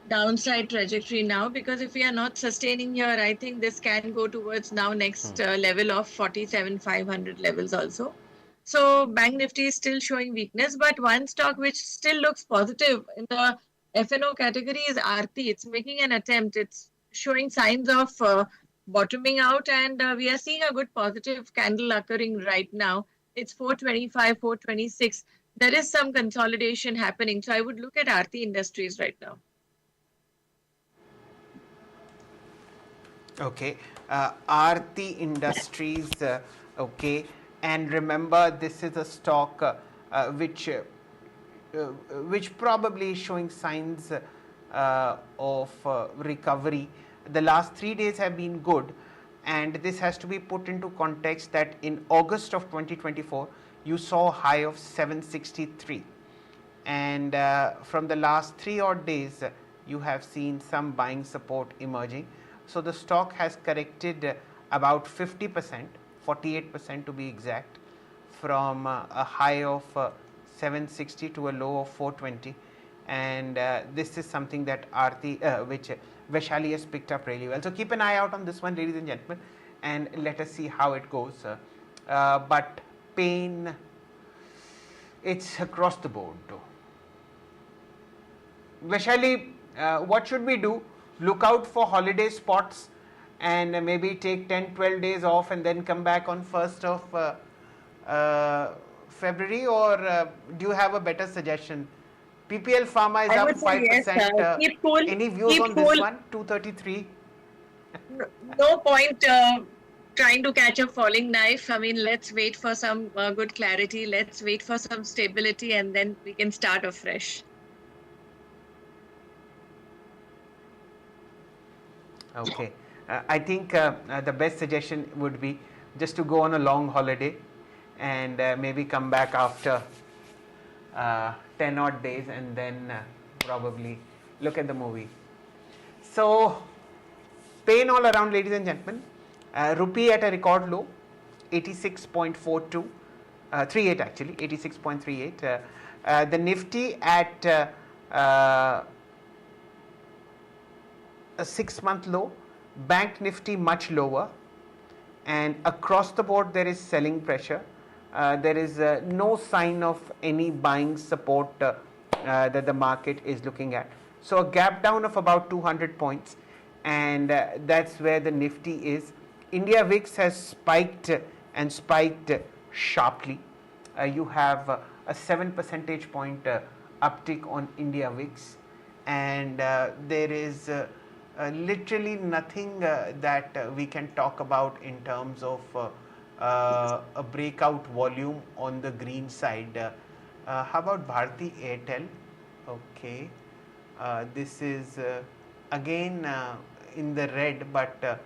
[SPEAKER 3] downside trajectory now, because if we are not sustaining here, I think this can go towards now next level of 47,500 levels also. So Bank Nifty is still showing weakness, but one stock which still looks positive in the FNO category is Aarti. It's making an attempt. It's showing signs of bottoming out, and we are seeing a good positive candle occurring right now. It's 425, 426. There is some consolidation happening. So I would look at Aarti Industries right now.
[SPEAKER 1] Okay, Aarti Industries, okay, and remember this is a stock uh, which probably is showing signs of recovery. The last 3 days have been good, and this has to be put into context that in August of 2024 you saw a high of 763, and from the last 3 odd days you have seen some buying support emerging. So the stock has corrected about 50%, 48% to be exact, from a high of 760 to a low of 420, and this is something that which Vaishali has picked up really well. So keep an eye out on this one, ladies and gentlemen, and let us see how it goes. But pain, it's across the board though. Vaishali, what should we do? Look out for holiday spots and maybe take 10-12 days off and then come back on 1st of February, or do you have a better suggestion? PPL Pharma is
[SPEAKER 3] I
[SPEAKER 1] up
[SPEAKER 3] would say yes.
[SPEAKER 1] 5%.
[SPEAKER 3] Keep cool.
[SPEAKER 1] Any views
[SPEAKER 3] Keep
[SPEAKER 1] on
[SPEAKER 3] cool.
[SPEAKER 1] this one? 233.
[SPEAKER 3] No point trying to catch a falling knife. I mean, let's wait for some good clarity. Let's wait for some stability, and then we can start afresh.
[SPEAKER 1] Okay. I think the best suggestion would be just to go on a long holiday and maybe come back after 10 odd days and then probably look at the movie. So, pain all around, ladies and gentlemen. Rupee at a record low, 86.42, 38 actually, 86.38. The Nifty at a 6-month low, Bank Nifty much lower, and across the board there is selling pressure. There is no sign of any buying support that the market is looking at. So a gap down of about 200 points, and that's where the Nifty is. India VIX has spiked and spiked sharply. You have a 7 percentage point uptick on India VIX, and there is literally nothing that we can talk about in terms of a breakout volume on the green side. How about Bharti Airtel? Okay, this is again in the red, but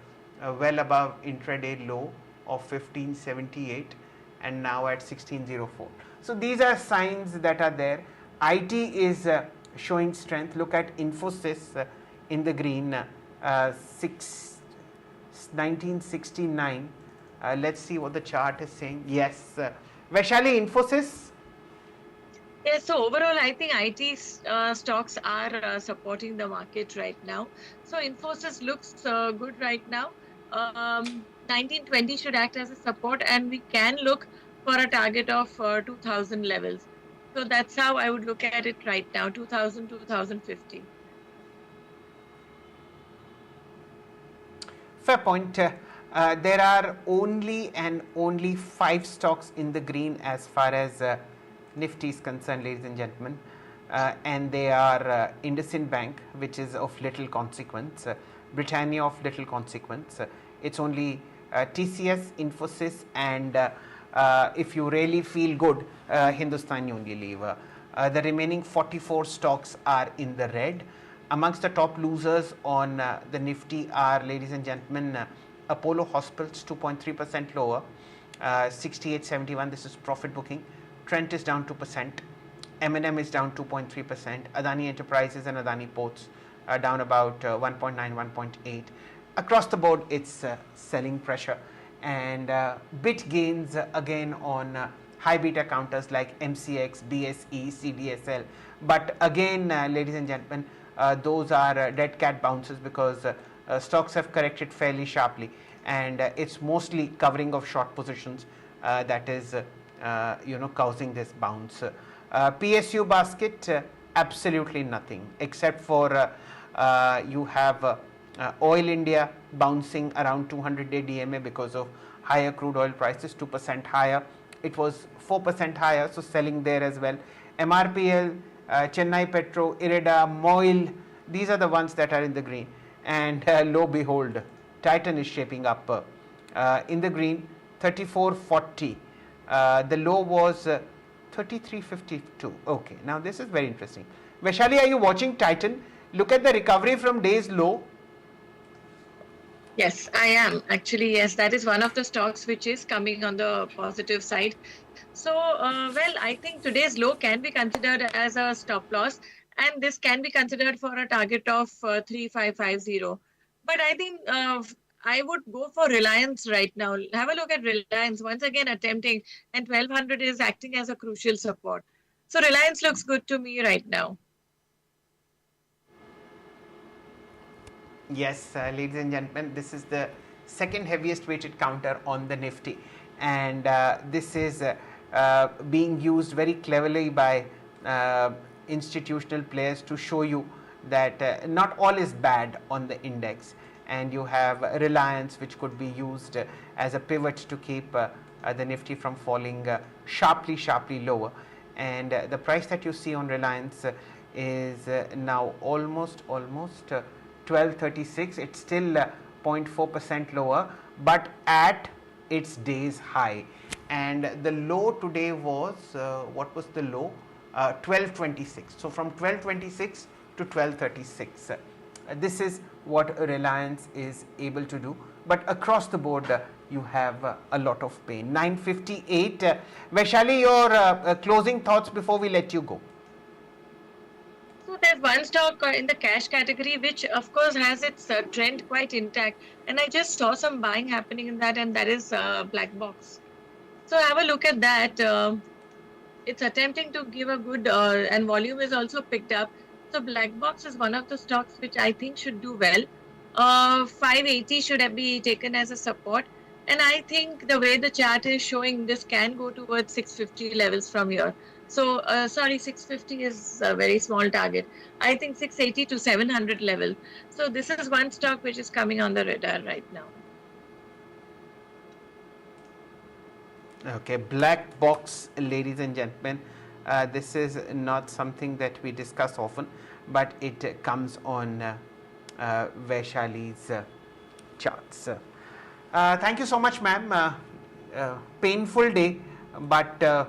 [SPEAKER 1] well above intraday low of 1578 and now at 1604. So these are signs that are there. IT is showing strength. Look at Infosys in the green, 1969. Let's see what the chart is saying. Yes, Vaishali, Infosys.
[SPEAKER 3] Yes, so overall, I think IT stocks are supporting the market right now. So Infosys looks good right now. 1920 should act as a support, and we can look for a target of 2000 levels. So that's how I would look at it right now, 2000, 2050.
[SPEAKER 1] Fair point. There are only 5 stocks in the green as far as Nifty is concerned, ladies and gentlemen, and they are IndusInd Bank, which is of little consequence, Britannia of little consequence. It's only TCS, Infosys, and if you really feel good, Hindustan Unilever. The remaining 44 stocks are in the red. Amongst the top losers on the Nifty are, ladies and gentlemen, Apollo Hospitals 2.3% lower, 68.71. This is profit booking. Trent is down 2%. M&M is down 2.3%. Adani Enterprises and Adani Ports are down about 1.9, 1.8. Across the board, it's selling pressure. and bit gains again on high beta counters like MCX, BSE, CDSL. But again, ladies and gentlemen, those are dead cat bounces because stocks have corrected fairly sharply, and it's mostly covering of short positions that is causing this bounce. PSU basket, absolutely nothing except for you have Oil India bouncing around 200-day DMA because of higher crude oil prices, 2% higher. It was 4% higher, so selling there as well. MRPL, Chennai Petro, Irida, Moil, these are the ones that are in the green. And lo behold, Titan is shaping up in the green, 34.40. The low was 33.52. Okay, now this is very interesting. Vaishali, are you watching Titan? Look at the recovery from day's low.
[SPEAKER 3] Yes, I am. Actually, yes, that is one of the stocks which is coming on the positive side. So, well, I think today's low can be considered as a stop loss, and this can be considered for a target of 3550. But I think I would go for Reliance right now. Have a look at Reliance once again attempting, and 1200 is acting as a crucial support. So, Reliance looks good to me right now.
[SPEAKER 1] Yes, ladies and gentlemen, this is the second heaviest weighted counter on the Nifty, and this is being used very cleverly by institutional players to show you that not all is bad on the index, and you have Reliance, which could be used as a pivot to keep the Nifty from falling sharply lower. And the price that you see on Reliance is now almost 1236. It's still 0.4% lower, but at its day's high. And the low today was what was the low? 1226. So from 1226 to 1236. This is what Reliance is able to do. But across the board, you have a lot of pain. 958. Vaishali, your closing thoughts before we let you go.
[SPEAKER 3] So there's one stock in the cash category, which of course has its trend quite intact. And I just saw some buying happening in that, and that is Black Box. So have a look at that. It's attempting to give a good, and volume is also picked up. So Black Box is one of the stocks which I think should do well. 580 should be taken as a support. And I think the way the chart is showing, this can go towards 650 levels from here. So, sorry, 650 is a very small target. I think 680 to 700 level. So this is one stock which is coming on the radar right now.
[SPEAKER 1] Okay, Black Box, ladies and gentlemen. This is not something that we discuss often, but it comes on Vaishali's charts. Thank you so much, ma'am. Painful day, but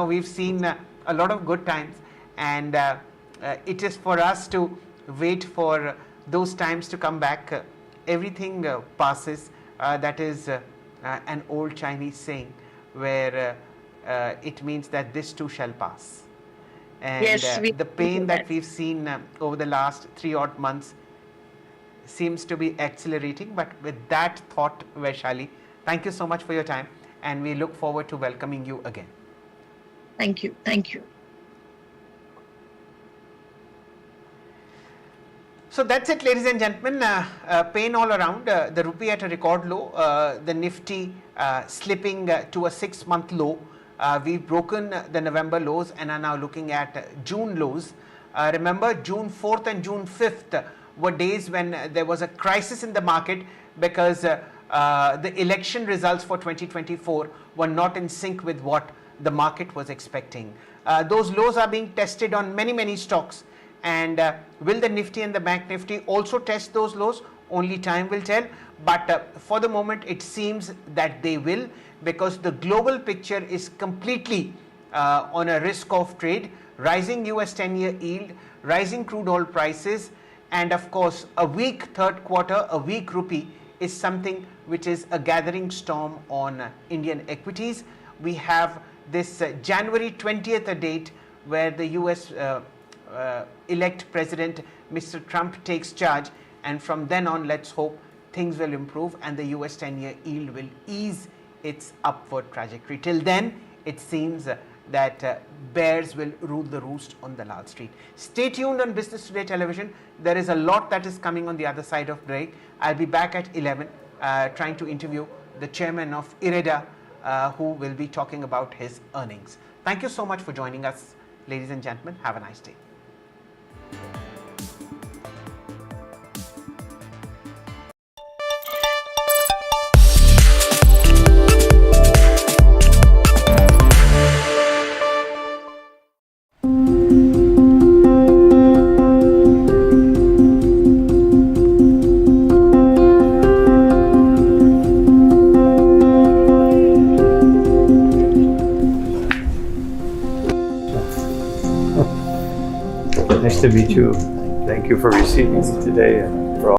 [SPEAKER 1] we've seen a lot of good times, and it is for us to wait for those times to come back. Everything passes. That is an old Chinese saying, where it means that this too shall pass. And
[SPEAKER 3] Yes,
[SPEAKER 1] the pain that we've seen over the last 3 odd months seems to be accelerating. But with that thought, Vaishali, thank you so much for your time, and we look forward to welcoming you again.
[SPEAKER 3] Thank you. Thank you.
[SPEAKER 1] So that's it, ladies and gentlemen. Pain all around. The rupee at a record low. The Nifty slipping to a 6-month low. We've broken the November lows and are now looking at June lows. Remember, June 4th and June 5th were days when there was a crisis in the market because the election results for 2024 were not in sync with what the market was expecting. Those lows are being tested on many stocks. And will the Nifty and the Bank Nifty also test those lows? Only time will tell. But for the moment, it seems that they will, because the global picture is completely on a risk of trade, rising US 10-year yield, rising crude oil prices, and of course, a weak third quarter, a weak rupee is something which is a gathering storm on Indian equities. We have this January 20th a date where the US elect president Mr. Trump takes charge, and from then on, let's hope things will improve and the US 10-year yield will ease its upward trajectory. Till then, it seems that bears will rule the roost on the Lal Street. Stay tuned on Business Today Television. There is a lot that is coming on the other side of break. I'll be back at 11 trying to interview the chairman of IREDA who will be talking about his earnings. Thank you so much for joining us, ladies and gentlemen. Have a nice day.
[SPEAKER 4] Nice to meet you. Thank you for receiving me today.